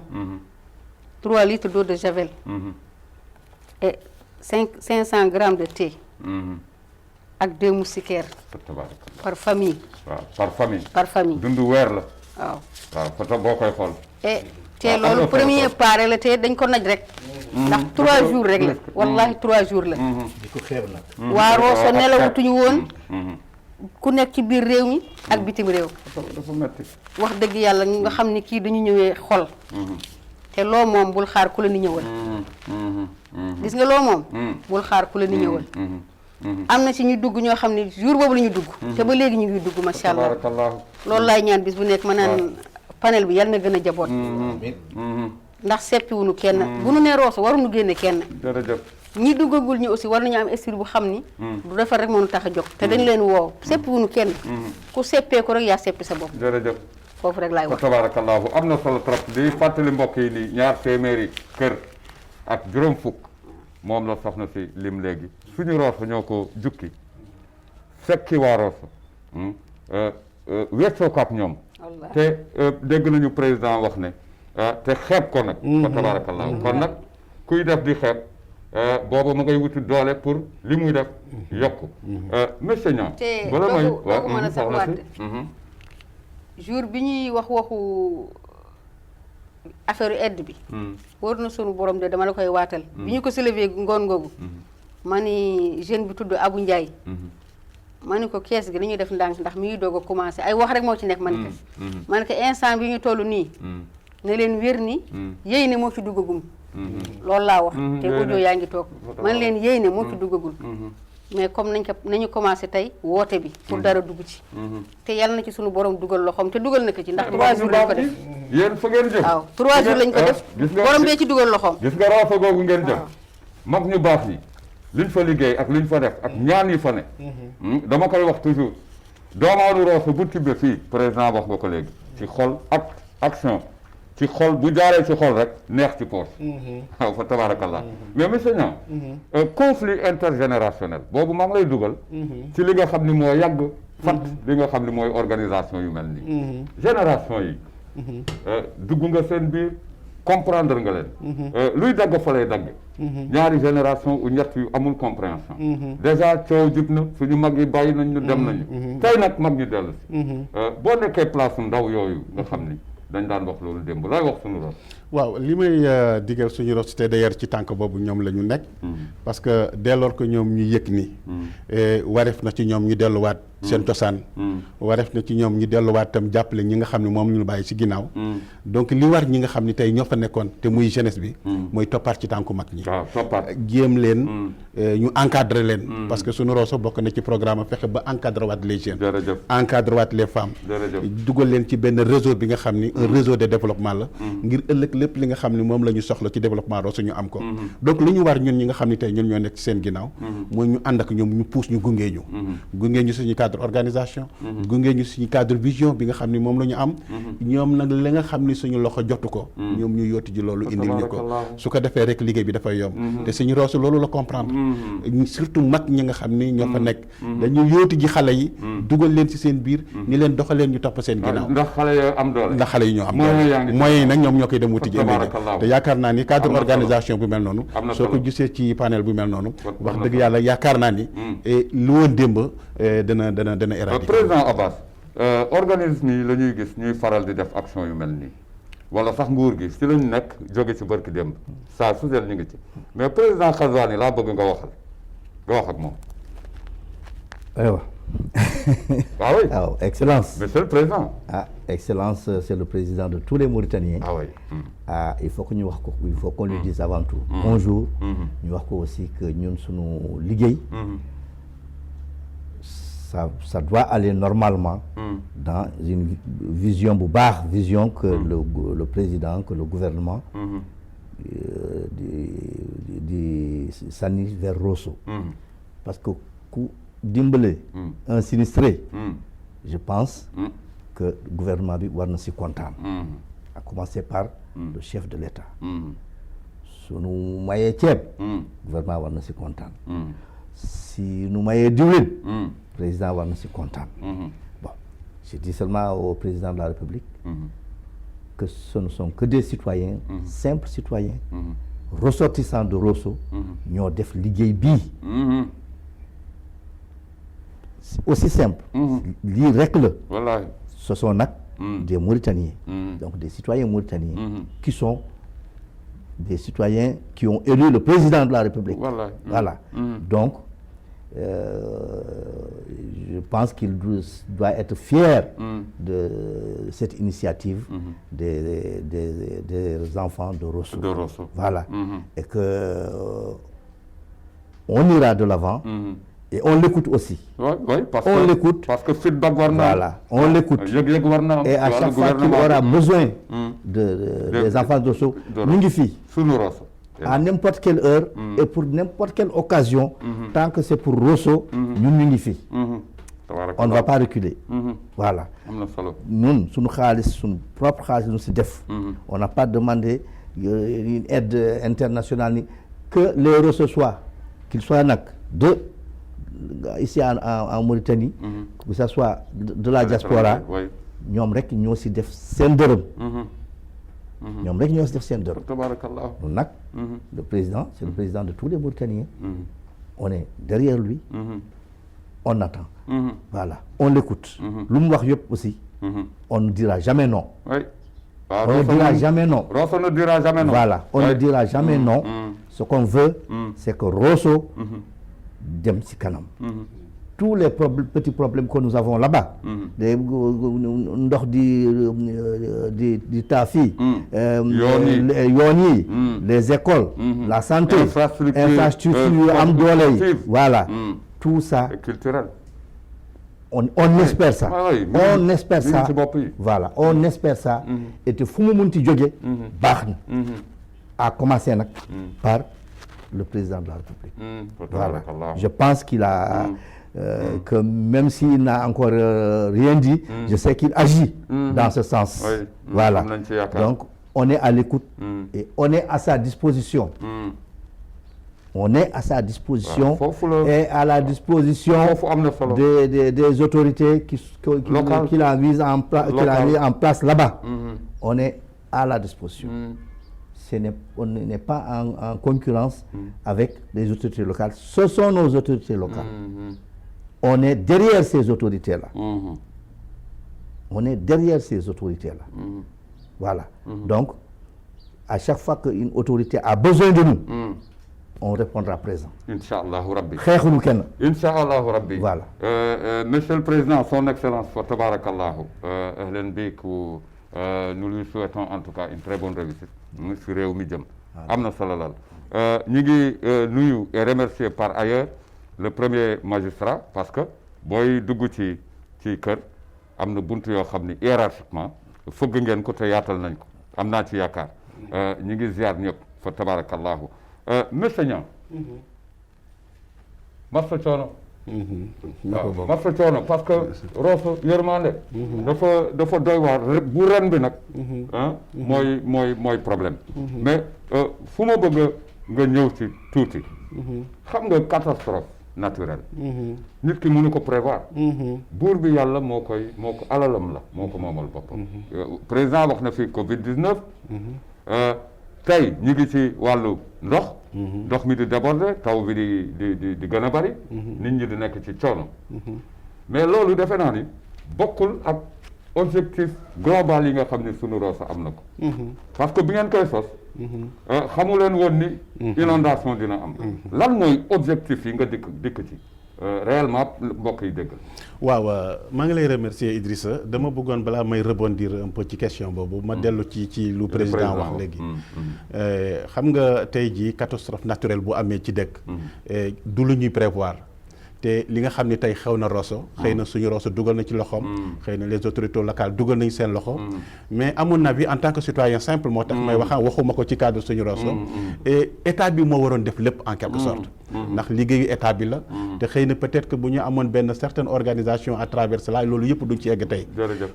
3 litres d'eau de javel et 500 grammes de thé ak 2 moustiquaires par famille waaw par famille dundu weer la waaw foto boo koy xool et te loolu premier pare la te dañ ko naj rek ndax 3 jours rek la wallahi 3 jours la di ko xeeb nag waa Rosso nelawutuñu woon ku nekk ci biir réew mi ak bitim réew dafa metti wax dëgg yàlla nga xam ni kii dañu ñëwee xol te loo moom bul xaar ku la ni ñëwal gis nga loo moom bul xaar ku la ni ñëwal am na ci ñu dugg ñoo xam ne jour boobu la ñu dugg te ba léegi ñu ngi dugg macha allah loolu laay ñaan bis bu nekk ma naan panel bi yal na gën a jaboot ndax seppiwuñu kenn bu nu nee Rosso waruñu génne kenn jërëjëf ñi duggagul ñi aussi war nañu am esprit bu xam ni du defar rek mënu tax a jóg te dañ leen woow seppiwuñu kenn ku seppee ko rek yaa seppi sa bopp jërëjëf foofu rek laay wax tabarakallahu am na solo trop di fàttali mbokk yi nii ñaar téeméeri kër ak juróom fukk moom la soxna si lim léegi suñu Rosso ñoo ko jukki fekki waa Rosso weccoo ko ak ñoom te dégg nañu président wax ne te xeeb ko nag fa tabarakallahu kon nag kuy def di xeeb boobu ma ngay wuti doole pour li muy def yokku monsieur Niang te bala may doogu mën a sax wàtte jour bi ñuy waxu affaire aide bi wóor na sunu borom de dama la koy waatal bi ñu ko soulevé ngoon googu ma ni jeune bi tudd Abou Ndiaye ma ni ko kees gi dañuy def ndànk ndax mi ngi doog a commencé ay wax rek moo ci nekk ma ni ko instant bi ñu toll nii ne leen wér ni yéy ne moo fi duggagum loolu laa wax te audio yaa ngi toog man leen yéy ne moo fi duggagul mais comme nañu commencé tey woote bi pour dara dugg ci te yàlla na ci sunu borom dugal loxoom te dugal na ko ci ndax 3 jours lañ ko def yéen fa ngeen jëm waaw 3 jours lañ ko def borom bee ci dugal loxoom gis nga Rosso googu ngeen jëm mag ñu baax yi liñ fa liggéey ak liñ fa def ak ñaan yi fa ne dama koy wax toujours doomaanu Rosso bu tibbe fii président wax nga ko léegi ci xol ak action ci xol bu jaaree ci xol rek neex ci poche waaw fa tabarakallah mais monsieur Niang conflit intergénérationnel boobu maa ngi lay dugal ci li nga xam ni moo yàgg fat li nga xam ni mooy organisation yu mel nii génération yi dugg nga seen biir comprendre nga leen luy dagg fa lay dagg ñaari génération u ñett yu amul compréhension déjà coow jub na suñu mag yi bàyyi nañ ñu dem nañu tey nag mag ñu dellu si boo nekkee place ndaw yooyu nga xam ni dañ daan wax loolu démb lay wax suñu ros waaw li may digal suñu ros te d'ailleurs ci tànk boobu ñoom la ñu nekk parce que dès lors que ñoom ñu yëg ni wareef na ci ñoom ñu delluwaat seen cosaan wareef na ci ñoom ñu delluwaat tam jàppale ñi nga xam ne moom ñu bàyyi ci ginnaaw donc li war ñi nga xam ne tey ñoo fa nekkoon te muy jeunesse bi mooy toppaat ci tànku mag ñi waaw toppaat jéem leen ñu encadrer leen parce que suñu Rosso bokk na ci programme fexe ba encadrer waat les jeunes encadrer waat les femmes dugal leen ci benn réseau bi nga xam ni un réseau de développement la ngir ëllëg lépp li nga xam ni moom la ñu soxla ci développement Rosso ñu am ko donc li ñu war ñun ñi nga xam ni tey ñun ñoo nekk ci seen ginnaaw mooy ñu ànd ak ñoom ñu pousse ñu gungee ñu suñu cadre organisation gungee ñu suñu cadre vision bi nga xam ni moom la ñu am ñoom nag li nga xam ni suñu loxo jotu ko ñoom ñu yooti ji loolu indil ñu ko su ko defee rek liggéey bi dafay yomb te suñu Rosso loolu la comprendre surtout mag ñi nga xam ni ñoo fa nekk dañu yooti ji xale yi dugal leen ci seen biir ni leen doxaleen ñu topp seen ginnaaw ndax xale yi am doole ndax xale yi ñoo am doole mooy yi nag ñoom ñoo koy dem wuti ji te yaakaar naa ni cadre organisation bu mel noonu soo ko gisee ci panel bu mel noonu wax dëgg yàlla yaakaar naa ni lu woon démb dana éradiquer président Abbas organisme yi la ñuy gis ñuy faral di def action yu mel nii wala sax nguur gi si lañu nekk jóge ci barki démb saa su sel ñu ngi ci mais président Ghazouani laa bëgg nga wax ak moom aywa ah oui waaw excellence monsieur le président excellence c'est le président de tous les Mauritaniens oui il faut que ñu wax ko il faut qu'on lui dise avant tout bonjour ñu wax ko aussi que ñun suñu liggéey ça doit aller normalement dans une vision bu baax vision que le président que le gouvernement di sànni vers Rosso parce que ku dimbale un sinistré je pense que gouvernement bi war na si kontaan à commencer par le chef de l'État sunu mayee ceeb gouvernement war na si kontaan si nu mayee diwlin président war na si kontaan bon je dis seulement au président de la République que ce ne sont que des citoyens simples citoyens ressortissants de Rosso ñoo def liggéey bii aussi simple lii rek la wallahi ce sont nag des Mauritaniens donc des citoyens mauritaniens qui sont des citoyens qui ont élu le président de la République voilà donc je pense qu'il doit être fier de cette initiative des enfants de Rosso voilà et que on ira de l'avant et on l'écoute aussi. Oui, on l'écoute. Parce que feedback war na. Voilà, on l'écoute. Et à chaque fois qu'il aura besoin des enfants de Rosso, ñu ngi fii. Sunu Rosso. À n'importe quelle heure et pour n'importe quelle occasion, tant que c'est pour Rosso, ñun ñu ngi fii. On ne va pas reculer. Voilà. Ñun suñu xaalis suñu propre xaalis ñu si def. On n'a pas demandé une aide internationale ni que les Rosso soient qu'ils soient nag ici en Mauritanie que ça soit de la diaspora ñoom rek ñoo si def seen dërëm ñoom rek ñoo si def seen dërëm tabarakallah nag le président c'est le président de tous les Mauritaniens on est derrière lui on attend voilà on l'écoute lu mu wax yëpp aussi on ne dira jamais non on ne dira jamais non Rosso ne dira jamais non voilà on ne dira jamais non ce qu'on veut c'est que Rosso dem ci kanam tous les petits problèmes que nous avons là-bas des ndox di taa fii yoon yi les écoles la santé infrastructure yu am doole yi voilà tout ça culturel on espère ça on espère ça voilà on espère ça et te fu mu munti jóge baax na à commencer nag par le président de la République. Voilà. Je pense qu'il a que même s'il n'a encore rien dit, je sais qu'il agit dans ce sens. Voilà. Donc on est à l'écoute et on est à sa disposition on est à sa disposition foofu la et à la disposition foofu am na solo des autorités Locales. qui la mise en place là-bas. Mhm. On est à la disposition. On n'est pas en concurrence avec les autorités locales. Ce sont nos autorités locales. On est derrière ces autorités-là. On est derrière ces autorités-là. Voilà. Donc, à chaque fois qu'une autorité a besoin de nous, on répondra présent. Inch'Allah Rabbi. xeexuñu kenn. Inch'Allah Rabbi. Voilà. Monsieur le Président, son Excellence, fa tabarakallahu, ahlan bik, nous lui souhaitons en tout cas une très bonne réussite. Mu si réew mi jëm. Am na solo lool. Ñu ngi nuyu et remercier par ailleurs le premier magistrat parce que booy dugg ci kër am na buntu yoo xam ni hiérarchiquement fëgg ngeen ko te yaatal nañ ko am naa ci yaakaar. ñu ngi ziar ñëpp fa tabarakallahu. Monsieur Niang. Massa coono. waaw Massa coono parce que Rosso yërmande. dafa doy waar bu ren bi nag. mooy problème. mais fu ma bëgg nga ñëw ci tuuti. xam nga catastrophe naturelle. nit ki mënu ko prévoir. buur bi yàlla moo ko alalam la moo ko moomal boppam. président wax na fi Covid 19. tey ñu ngi ci wàllu ndox mi di déborder taw bi di gën a bari nit ñi di nekk ci coono mais loolu defe naa ni bokkul ak objectif global yi nga xam ni sunu Rosso am na ko parce que bi ngeen koy sos xamu leen woon ni inondation dina am lan mooy objectif yi nga dikk ci réellement mbokk yi dégg waaw maa ngi lay remercier Idrissa dama bëggoon balaa may rebondir un peu ci question boobu ma dellu ci lu président wax léegi xam nga tey jii catastrophe naturelle bu amee ci dëkk du lu ñuy prévoir te li nga xam ni tey xew na Rosso xëy na suñu Rosso dugal na ci loxoom xëy na les autorités locales dugal nañu seen loxo mais à mon avis en tant que citoyen simple moo tax may waxuma ko ci cadre suñu Rosso et état bi moo waroon def lépp en quelque sorte ndax liggéeyu état bi la te xëy na peut-être que bu ñu amoon benn certaine organisation à travers cela loolu yëpp duñ ci egg tey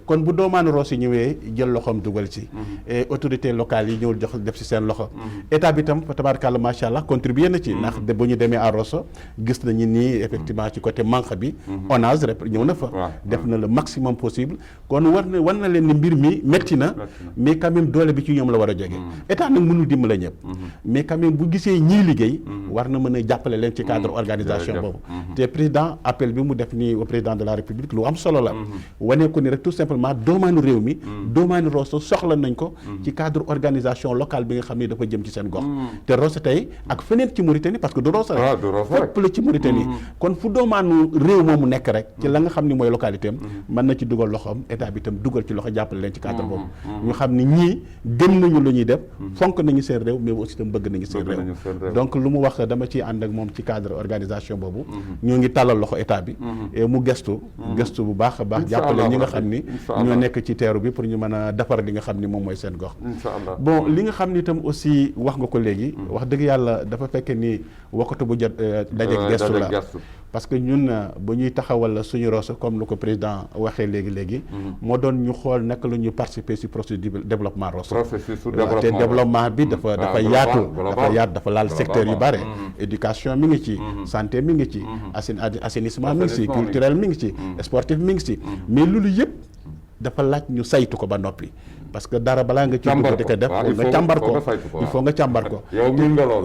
kon bu doomaanu Rosso ñëwee jël loxoom dugal ci et autorités locales yi ñëw jox def ci seen loxo état bi tam tabaarkalla macha allah contribué na ci ndax bu ñu demee à Rosso gis nañu nii effectivement ci côté manque bi ONAS ñëw na fa def na le maximum possible kon war na leen ni mbir mi métti na mais quand même doole bi ci ñoom la war a jóge état nag mënul dimbale ñëpp mais quand même bu gisee ñii liggéey war na mën a jàppale leen ci cadre organisation boobu te président appel bi mu def nii au président de la république lu am solo la wane ko ni rek tout simplement doomaanu réew mi doomaanu Rosso soxla nañ ko ci cadre organisation locale bi nga xam ne dafa jëm ci seen gox te Rosso tey ak feneen ci Mauritanie parce que du Rosso rek fépp la ci Mauritanie kon fu doomaanu réew moomu nekk rek ci la nga xam ni mooy localité am mën na ci dugal loxoom état bi itam dugal ci loxo jàppale leen ci cadre boobu ñu xam ni ñii gëm nañu lu ñuy def fonk nañu seen réew mais aussi itam bëgg nañu seen réew donc lu mu wax dama ciy ànd ak moom ci cadre organisation boobu ñoo ngi tàllal loxo état bi et mu gestu bu baax a baax jàppale ñi nga xam ni ñoo nekk ci teeru bi pour ñu mën a defar li nga xam ni moom mooy seen gox bon li nga xam ni itam aussi wax nga ko léegi wax dëgg yàlla dafa fekk ni wakkatu bu jot dajeeg gestu la parce que ñun bu ñuy taxawal suñu Rosso comme lu ko président waxee léegi moo doon ñu xool naka la ñuy participer ci processus de développement Rosso te développement bi dafa yaatu dafa laal secteur yu bare éducation mi ngi ci santé mi ngi ci assainissement mi ngi ci culturel mi ngi ci sportif mi ngi ci mais loolu yëpp dafa laaj ñu saytu ko ba noppi parce que dara balaa nga ci dugg di ko def nga càmbar ko il faut nga càmbar ko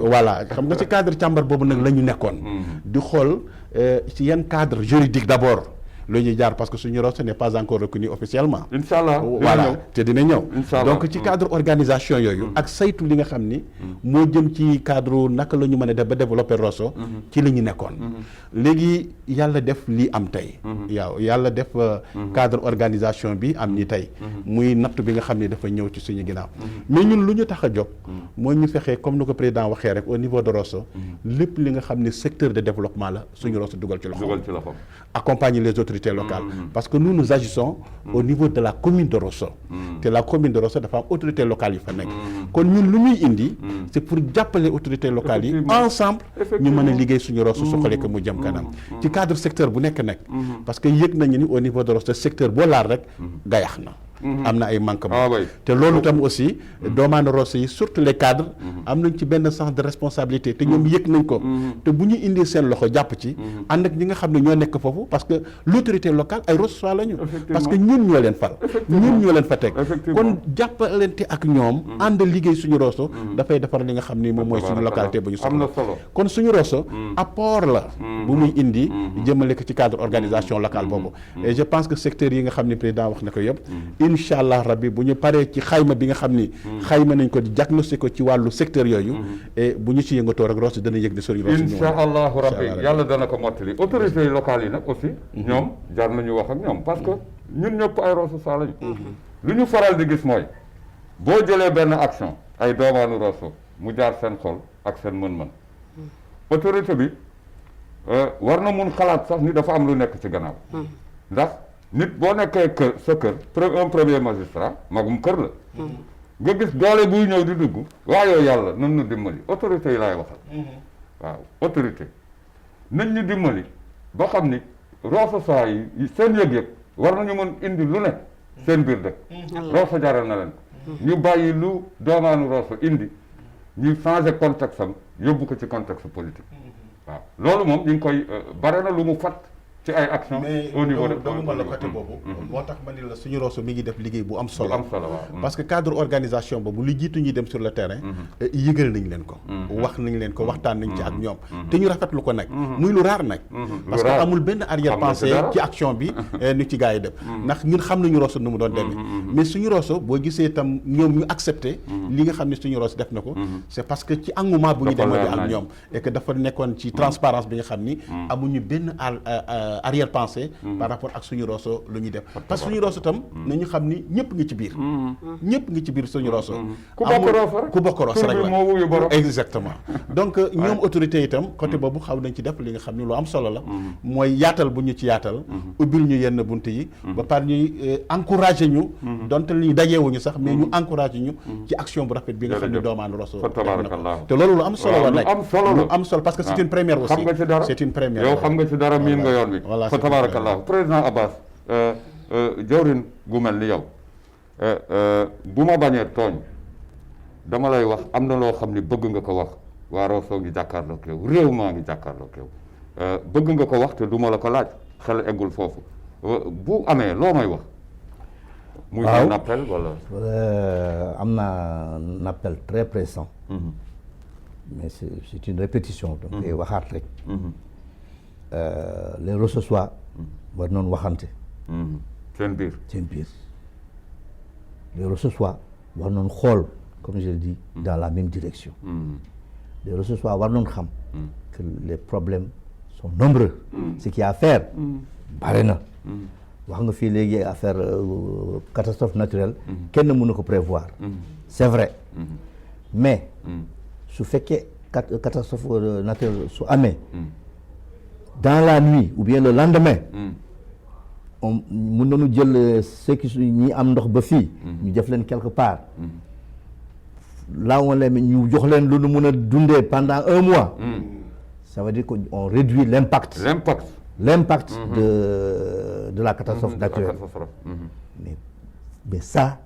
voilà xam nga ci cadre càmbar boobu nag la ñu nekkoon di xool ci yan cadre juridique d'abord lu ñuy jaar parce que suñu Rosso n'est pas encore reconnu officiellement Inch'Allah voilà te dina ñëw donc ci cadre organisation yooyu ak saytu li nga xam ni moo jëm ci cadre naka la ñu mën a def ba développer Rosso ci la ñu nekkoon léegi yàlla def lii am tey yàlla def cadre organisation bi am ni tey muy natt bi nga xam ni dafa ñëw ci suñu ginnaaw mais ñun lu ñu tax a jóg mooy ñu fexee comme ni ko président waxee rek au niveau de Rosso lépp li nga xam ni secteur de développement la suñu Rosso dugal ci loxo accompagner les autorités locales parce que nous agissons au niveau de la commune de Rosso te la commune de Rosso dafa am autorités locales yi fa nekk kon ñun lu ñuy indi c'est pour jàppale autorités locales yi ensemble ñu mën a liggéey suñu Rosso soxale ko mu jëm kanam ci cadre secteur bu nekk parce que yëg nañu ni au niveau de Rosso secteur boo laal rek gayax na am na ay manquements. Ah oui. te loolu tam aussi doomaanu Rosso yi surtout les cadres am nañ ci benn sens de responsabilité te ñoom yëg nañ ko te bu ñu indi seen loxo jàpp ci ànd ak ñi nga xam ne ñoo nekk foofu parce que l'autorité locale ay Rossois lañu parce que ñun ñoo leen fal ñun ñoo leen fa teg kon jàppalante ak ñoom ànd liggéey suñu Rosso dafay defar li nga xam ni moom mooy suñu localité bu ñu am na soxla solo. kon suñu Rosso apport la bu muy indi jëmale ko ci cadre organisation locale boobu et je pense que secteur yi nga xam ni président wax na ko yëpp incha allah rabbi bu ñu paree ci xayma bi nga xam ni xayma nañ ko di diagnostic ko ci wàllu secteur yooyu et bu ñu ci yëngatoo rek Rosso dana yëg di sori Rosso incha allahu rabbi yàlla dana ko mottali autorités locales yi nag aussi ñoom jar nañu wax ak ñoom parce que ñun ñëpp ay Rosso saa lañu lu ñu faral di gis mooy boo jëlee benn action ay doomaanu Rosso mu jaar seen xol ak seen mën-mën autorité bi war na mun xalaat sax ni dafa am lu nekk ci gannaaw ndax nit boo nekkee kër sa kër un premier magistrat magum kër la nga gis doole buy ñëw di dugg waayoo yàlla nan ñu dimbali autorité yi laay waxal waaw autorité nañ ñu dimbali ba xam ni Rosso saa yi seen yëg-yëg war nañu mën indi lu ne seen biir dëkk Rosso jaral na leen ñu bàyyi lu doomaanu Rosso indi ñu changé contexte am yóbbu ko ci contexte politique waaw loolu moom ñu ngi koy bare na lu mu fat ci ay action au niveau de doguma la côté boobu moo tax ma ni la suñu Rosso mi ngi def liggéey bu am solo waaw parce que cadre organisation boobu lu jiitu ñuy dem sur le terrain yëgal nañ leen ko wax nañ leen ko waxtaan nañ ci ak ñoom te ñu rafetlu ko nag muy lu raar nag parce que amul benn arrière pensée ci action bi ni ci gars yi def ndax ñun xam nañu Rosso nu mu doon demee mais suñu Rosso boo gisee itam ñoom ñu accepté li nga xam ne suñu Rosso def na ko c'est parce que ci engouement bu ñu demoo di ak ñoom et que dafa nekkoon ci transparence bi nga xam ni amuñu benn arrière pensée par rapport ak suñu Rosso lu ñuy def parce que suñu Rosso tam nañu xam ni ñëpp ngi ci biir ñëpp ngi ci biir suñu Rosso ku bokk Rosso rek la exactement donc ñoom autorité itam côté boobu xaw nañ ci def li nga xam ni lu am solo la mooy yaatal bu ñu ci yaatal ubbil ñu yenn bunt yi ba par ñuy encouragé ñu donte li dajeewuñu sax mais ñu encouragé ñu ci action bu rafet bi nga xam ni doomaanu Rosso te loolu lu am solo la nag lu am solo parce que c'est une première aussi c'est une première yow xam nga ci dara miin nga yoon bi fa tabarakallah président Abbas jawrin gu mel ni yow bu ma bañee tooñ dama lay wax am na loo xam ni bëgg nga ko wax waa Rosso ngi jàkkaarloo ak yow réew maa ngi jàkkaarloo ak yow bëgg nga ko wax te du ma la ko laaj xel eggul foofu bu amee loo may wax muy un appel wala am na un appel très pressant mais c'est une répétition donc day waxaat rek les Rossossois war noonu waxante seen biir les Rossossois war noonu xool comme je le dis dans la même direction les Rossossois war noonu xam que les problèmes sont nombreux ce qu'il y a à faire bare na wax nga fii léegi affaire catastrophe naturelle kenn mënu ko prévoir c'est vrai mais su fekkee catastrophe naturelle su amee dans la nuit ou bien le lendemain on mën nañu jël ceux qui ñi am ndox ba fii ñu def leen quelque part là on les ñu jox leen lu nu mën a dundee pendant un mois ça veut dire qu'on réduit l'impact de la catastrophe naturelle mais ça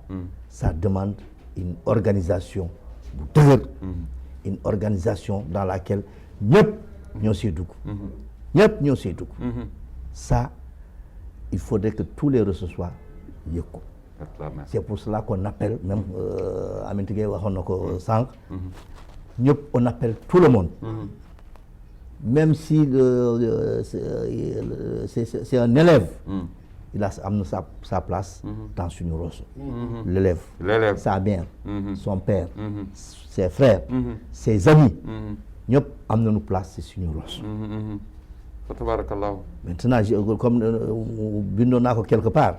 demande une organisation bu dëgër une organisation dans laquelle ñëpp ñoo siy dugg ça il faudrait que tous les Rossossois yëg ko c'est pour cela qu'on appelle même Aminata Gueye waxoon na ko sànq ñëpp on appelle tout le monde même si c'est un élève il a am na sa place dans suñu Rosso l'élève sa mère son père ses frères ses amis ñëpp am nañu place ci suñu Rosso tabarakallah maintenant comme bindoon naa ko quelque part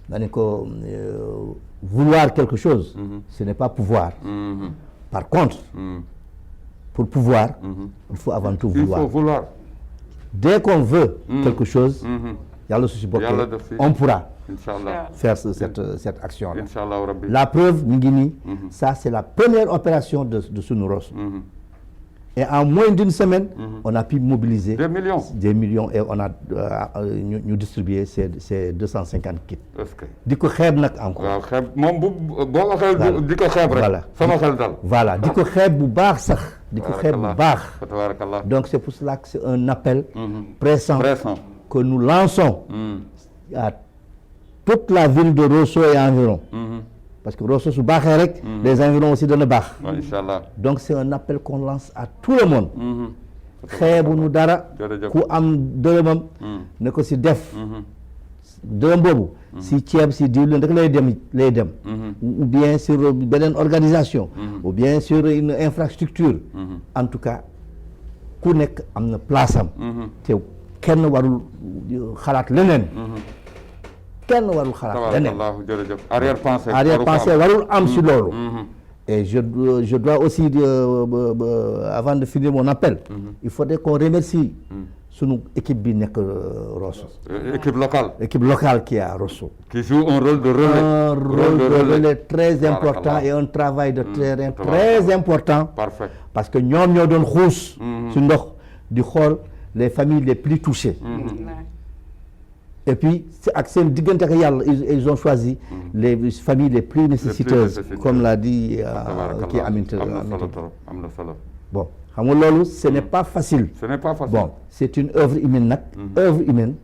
da ne ko vouloir quelque chose ce n'est pas pouvoir par contre pour pouvoir il faut avant tout vouloir dès qu'on veut quelque chose yàlla su si bokkee on pourra faire cette action là inchallah rabbi la preuve mi ngi nii ça c'est la première opération de suñu Rosso Et en moins d'une semaine, on a pu mobiliser des millions et on a ñu distribué ces 250 kits. est-ce que di ko xeeb nag encore. waaw xeeb moom boo waxee di ko xeeb rek. voilà sama xel dal. voilà di ko xeeb bu baax sax. di ko xeeb bu baax. tabarakallah. Donc c'est pour cela que c'est un appel pressant que nous lançons à toute la ville de Rosso et environ. Parce que Rosso su baaxee rek. les environs aussi dana baax. Inch'Allah. Donc c'est un appel qu'on lance à tout le monde. xeebu nu dara. ku am dërëmam. ne ko si def. dërëm boobu. si ceeb si diwlin rek lay dem. ou bien sur beneen organisation. ou bien sur une infrastructure. En tout cas ku nekk am na place am. te kenn warul xalaat leneen. kenn warul xalaat leneen. jërëjëf arrière-pensée. arrière-pensée warul am si loolu. Et je dois aussi, avant de finir mon appel, il faudrait qu'on remercie sunu équipe bi nekk Rosso. Équipe locale qui est à Rosso. Qui joue un rôle de relais. Un rôle de relais très important et un travail de terrain très important. Parfait. Parce que ñoom ñoo doon xuus su ndox di xool les familles les plus touchées. Et puis ak seen diggante ak yàlla ils ont choisi les familles les plus nécessiteuses comme l'a dit kii Aminata. am na solo. Bon xam nga loolu ce n'est pas facile. Ce n'est pas facile. Bon c'est une œuvre humaine nag. œuvre humaine.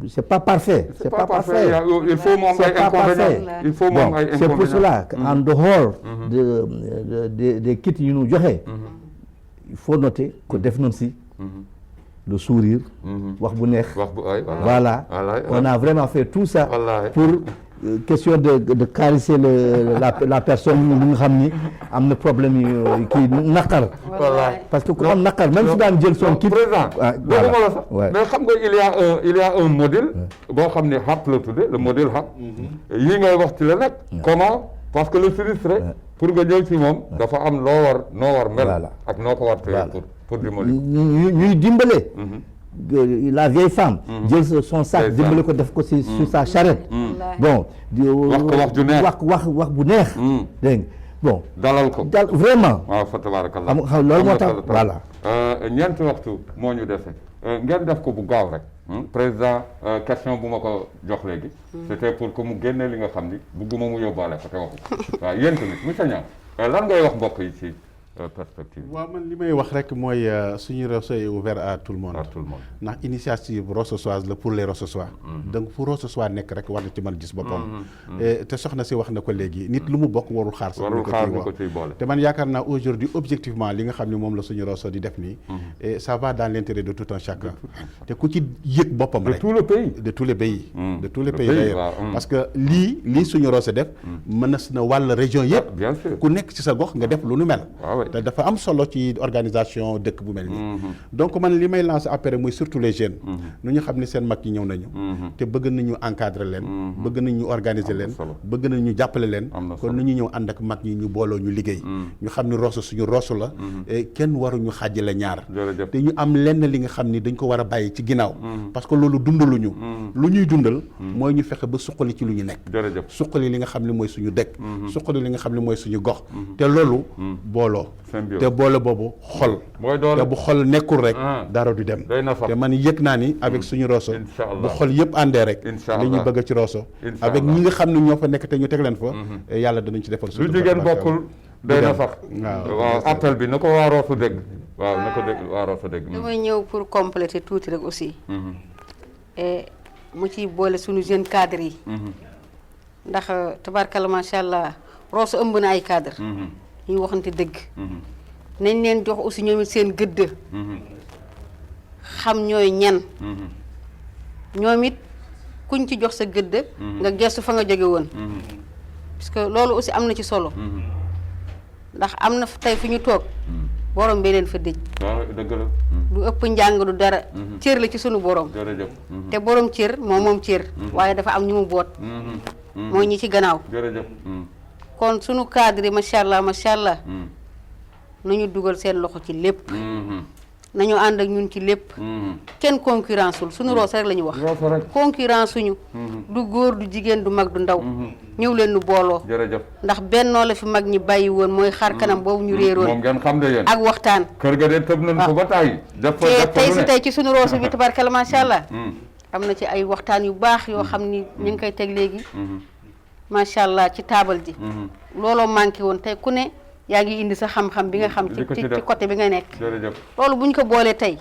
c'est pas parfait. C'est pas parfait. Il faut moom ay inconvénients. Il faut moom ay inconvénients. C'est pour cela qu'en dehors des kits yu ñu joxe. Il faut noter que def nañ si. Le sourire. wax bu neex. Voilà. On a vraiment fait tout ça. Pour question de caresser la personne bi nga xam ni am na problème yu kii naqar. parce que ku am naqar même su daan jël son kit. président dégg la sax mais xam nga il y a un modèle boo xam ne HAP la tudde le modèle HAP. yii ngay wax ci la nag. comment parce que le sinistré pour nga ñëw ci moom dafa am noo war mel. ak noo ko war pour dimbali. ñuy dimbale. La vieille femme. jël son sac dimbale ko def ko sur sa charrette. bon wax ju neex wax bu neex. dégg nga bon. dalal ko vraiment. waaw fa tabarakallah. loolu moo tax voilà. ñeenti waxtu moo ñu dese ngeen def ko bu gaaw rek. président question bu ma ko jox léegi. c'était pour que mu génne li nga xam ni bugguma mu yóbbaale ko te waxu waaw yéen tamit monsieur Niang lan ngay wax mbokk yi ci perspective. waaw man li may wax rek mooy suñu Rosso est ouvert à tout le monde. ndax initiative rossossoise la pour les Rossossois. donc fu Rossossois nekk rek war na ci mën a gis boppam. te soxna si wax na ko léegi nit lu mu bokk warul xaar sax. warul xaar ko ciy boole. te man yaakaar naa aujourd'hui objectivement li nga xam ne moom la suñu Rosso di def nii. et ça va dans l'intérêt de tout un chacun. te ku ci yëg boppam rek. de tout le pays. de tous les pays. de tous les pays d'ailleurs parce que lii suñu Rosso def. mën na wàll région yëpp. bien sûr ku nekk ci sa gox nga def lu nu mel. te dafa am solo ci organisation dëkk bu mel nii. donc man li may lancer après muy surtout les jeunes. nu ñu xam ne seen mag yi ñëw nañu. te bëgg nañu encadrer leen. bëgg nañu organiser leen. bëgg nañu jàppale leen. kon nu ñu ñëw ànd ak mag ñi ñu booloo ñu liggéey. ñu xam ne Rosso suñu Rosso la. kenn waruñu xaajale ñaar. te ñu am lenn li nga xam ni dañ ko war a bàyyi ci ginnaaw. parce que loolu dundaluñu. lu ñuy dundal. mooy ñu fexe ba suqali ci lu ñu nekk. suqali li nga xam ne mooy suñu dëkk. suqali li nga xam ne mooy suñu gox. te loolu booloo. te boole boobu xol. te bu xol nekkul rek. dara du dem. te man yëg naa ni avec suñu Rosso. bu xol yëpp àndee rek. li ñu bëgg ci Rosso. avec ñi nga xam ne ñoo fa nekk te ñu teg leen fa. yàlla danañ ci defal suñu. lu jigéen bokkul day na sax. waaw appel bi na ko waa Rosso dégg. waaw na ko dégg waa Rosso dégg. damay ñëw pour compléter tuuti rek aussi. et mu ciy boole suñu jeune cadre yi. ndax tabarkalla macha allah Rosso ëmb na ay cadre ñu waxante dëgg. nañ leen jox aussi ñoom it seen gëdd. xam ñooy ñan. ñoom it kuñ ci jox sa gëdd. nga gestu fa nga jóge woon. parce que loolu aussi am na ci solo. ndax am na tey fi ñu toog. borom bi leen fa dëj. waaw dëgg la. du ëpp njàng du dara. cër la ci sunu borom. jërëjëf. te borom cër moom cër. waaye dafa am ñu mu boot. mooy ñi ci gannaaw. jërëjëf. kon sunu cadre yi macha allah. nu ñu dugal seen loxo ci lépp. nañu ànd ak ñun ci lépp kenn concurrence wul suñu Rosso rek la ñu wax Rosso rek. concurrence suñu du góor du jigéen du mag du ndaw ñëw leen nu booloo jërëjëf ndax bennoo la fi mag ñi bàyyi woon mooy xar kanam boobu ñu moom réeroon ngeen xam de yéen ak waxtaan kër ga de tëb nañ ko ba tàyyi def fa te def fa tey lu si ne. tey ci suñu Rosso bi tabarkalla macha allah am na ci ay waxtaan yu baax yoo xam ni ñu ngi koy teg léegi macha allah ci taabal ji looloo manqué woon tey ku ne yaa ngi indi sa xam-xam bi nga xam Di ko ci ci def. ci côté bi nga nekk jërëjëf loolu bu ñu ko boolee tey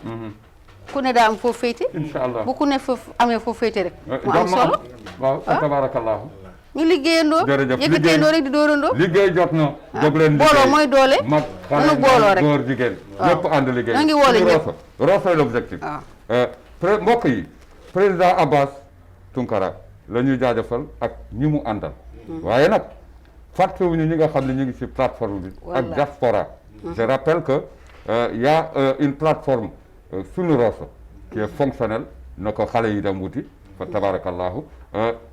ku ne daa am foofu féete incha allah bu ku ne foofu amee foofu féete rek mu am jàmm solo waaw fa tabarakallahu ñu liggéeyandoo jërëjëf yëkkateendoo rek di dóorandoo liggéey jot na jóg leen booloo liggéey. mooy doole mag nanu booloo rek góor jigéen waaw. ñëpp ànd liggéey ñoo ngi woole Suñu ñëpp. Rosso Rosso est l'objectif waaw. mbokk yi président Abbas Tounkara la ñuy jaajëfal ak ñi mu àndal waaye nag fàttewuñu ñi nga xam ne ñu ngi ci plateforme bi ak Voilà. diaspora je rappelle que y a une plateforme Suñu Rosso qui est fonctionnelle na ko xale yi dem wuti fa tabarakallahu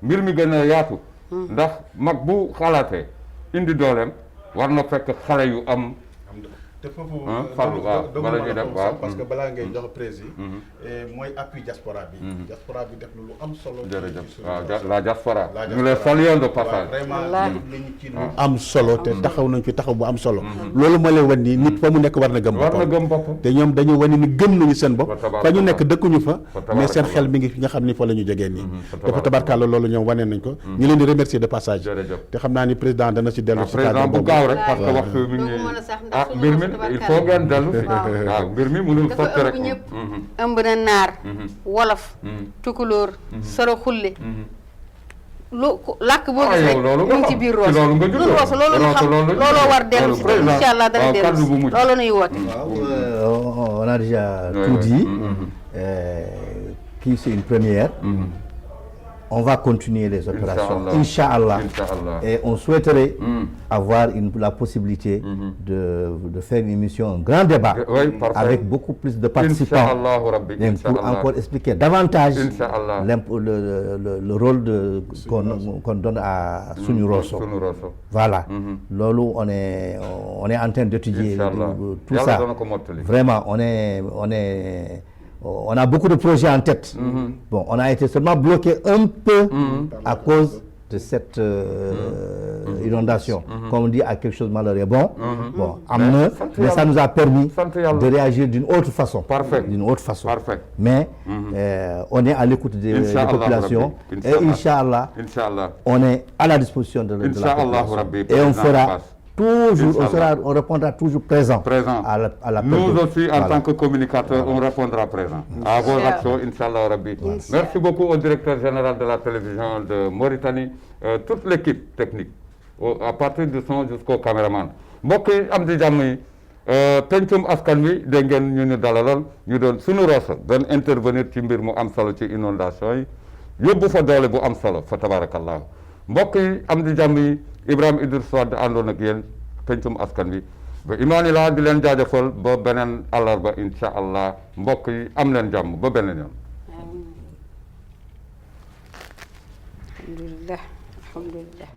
mbir mi gën a yaatu ndax mag bu xalaatee indi dooleem war na fekk xale yu am te foofu Fallou waaw bala ñuy dem waaw parce que balaa ngay jox président mooy appui diaspora bi diaspora bi def na lu am solo jërëjëf waaw la diaspora ñu les saluons de passage vraiment Wallaahi. nañu ci lu am solo te taxaw nañ fi taxaw bu am solo loolu moo leen wan ni nit fa mu nekk war na gëm war na boppam gëm boppam te ñoom dañu wane ni gëm nañu seen bopp Fa tabaaraka fa ñu nekk dëkkuñu fa tabaaraka mais seen Allah. xel mi ngi fi nga xam ni fa la ñu jógee nii fa dafa tabarkàlla loolu ñoom wane nañ ko ñu leen di remercier de passage jërëjëf te xam naa ni président dana ci dellu si président cadre bu boobu gaaw rek parce que Waaw. waxtu mi ngi Doogu mën a sax ndax Suñu mbir mi Rosso il tabarkalla. faut ngeen dellu si Waaw. waaw mbir mi mënul dafa sotti rek ëmb ñëpp ëmb na naar wolof tukulóor soro xulle lu làkk boo gis rek loolu mu ngi ci biir Rosso loolu nga ñun juddoo Rosso loolu ñu xam loolu looloo war dellu si te président. incha allah dana waaw, dellu kaddu bu si mujj. loolu nuy woote On a déjà Ouais, tout ouais. dit. Qui c'est une première. On va continuer les opérations, Inch'Allah. Inch'Allah. Et on souhaiterait avoir la possibilité de faire une émission, un grand débat, Oui, parfait. avec beaucoup plus de participants. Inch'Allah, Rabbi, Et pour Inch'Allah. encore expliquer davantage Inch'Allah. le rôle qu'on donne à Suñu Rosso. Suñu Rosso. Voilà. Lolo, on est en train d'étudier Inch'Allah. tout Yàlla ça. dana ko mottali. Vraiment, on a beaucoup de projets en tête. Bon, on a été seulement bloqué un peu à cause de cette inondation. Comme on dit, à quelque chose de malheureux. Bon, mais ça nous a permis de réagir d'une autre façon. Parfait. D'une autre façon. Parfait. Mais on est à l'écoute des populations. Rabbi. Et Inch'Allah, Inch'Allah. on est à la disposition de la Inch'Allah, population. Rabbi, Et on président fera Abbas. toujours, Inch'Allah. on répondra toujours présent. À l'appel Nous de- aussi, en Voilà. tant que communicateurs, on répondra présent. À vos Inch'Allah. actions, Inch'Allah Rabbi. Merci beaucoup au directeur général de la télévision de Mauritanie, toute l'équipe technique, à partir du son jusqu'au caméraman. mbokk yi am di jàmm yi pencum askan wi dégg ngeen ñu dalaloon ñu doon Suñu Rosso doon intervenir ci mbir mu am solo ci inondation yi yóbbu fa doole bu am solo fa tabarakallahu mbokk yi am di jàmm yi Ibrahima Idriss Wade àndoon ak yéen pencum askan wi ba imaani laa di leen jaajëfal ba beneen àllarba incha allah mbokk yi am leen jàmm ba beneen yoon. alhamdulillah alhamdulillah